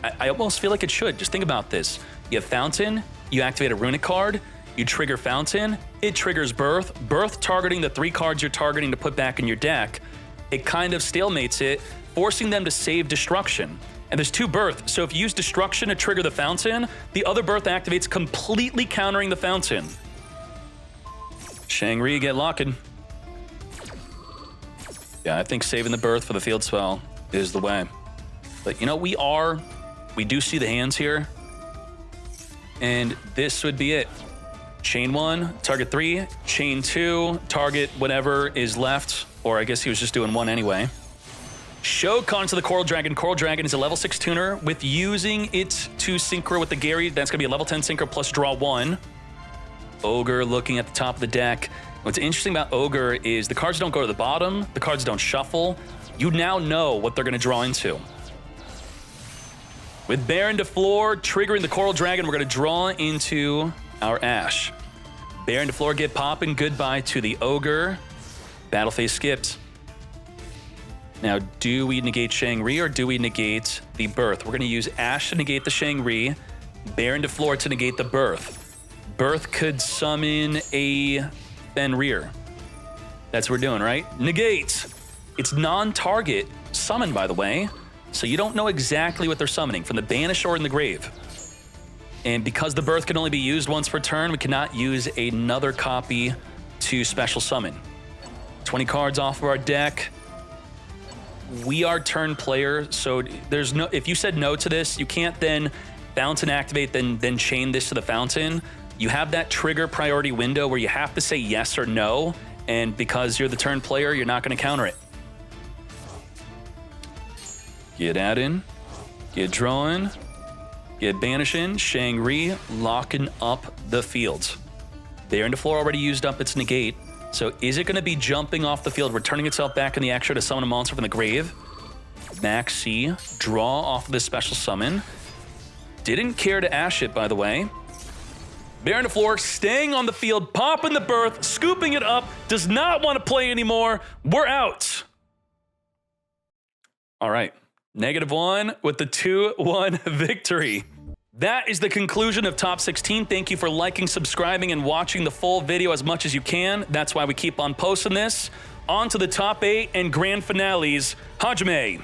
I almost feel like it should. Just think about this. You have Fountain, you activate a Runick card, you trigger Fountain, it triggers Birth. Birth targeting the 3 cards you're targeting to put back in your deck. It kind of stalemates it, forcing them to save Destruction. And there's 2 Birth, so if you use Destruction to trigger the Fountain, the other Birth activates, completely countering the Fountain. Shang-Ri, get locking. Yeah, I think saving the Birth for the field spell is the way. But you know, we do see the hands here. And this would be it. Chain 1, target 3, chain 2, target whatever is left, or I guess he was just doing 1 anyway. Shokan to the Coral Dragon. Coral Dragon is a level 6 tuner with using it to synchro with the Gary. That's going to be a level 10 synchro plus draw 1. Ogre looking at the top of the deck. What's interesting about Ogre is the cards don't go to the bottom, the cards don't shuffle. You now know what they're going to draw into. With Baron to floor, triggering the Coral Dragon, we're going to draw into our Ash. Baron to floor, get popping. Goodbye to the Ogre. Battle phase skipped. Now, do we negate Shang-Ri or do we negate the Birth? We're going to use Ash to negate the Shang-Ri, Baron to floor to negate the Birth. Birth could summon a Fenrir. That's what we're doing, right? Negate. It's non-target summon, by the way, so you don't know exactly what they're summoning from the banish or in the grave. And because the Birth can only be used once per turn, we cannot use another copy to special summon. 20 cards off of our deck. We are turn player, so there's no. If you said no to this, you can't then Fountain activate, then chain this to the Fountain. You have that trigger priority window where you have to say yes or no, and because you're the turn player, you're not going to counter it. Get adding, get drawing, get banishing, Shang-Ri locking up the field. There in the floor already used up its negate. So is it going to be jumping off the field, returning itself back in the extra to summon a monster from the grave? Max C, draw off of this special summon. Didn't care to Ash it, by the way. Baron to floor, staying on the field, popping the Birth, scooping it up, does not want to play anymore. We're out. All right, -1 with the 2-1 victory. That is the conclusion of Top 16. Thank you for liking, subscribing, and watching the full video as much as you can. That's why we keep on posting this. On to the Top 8 and Grand Finales. Hajime.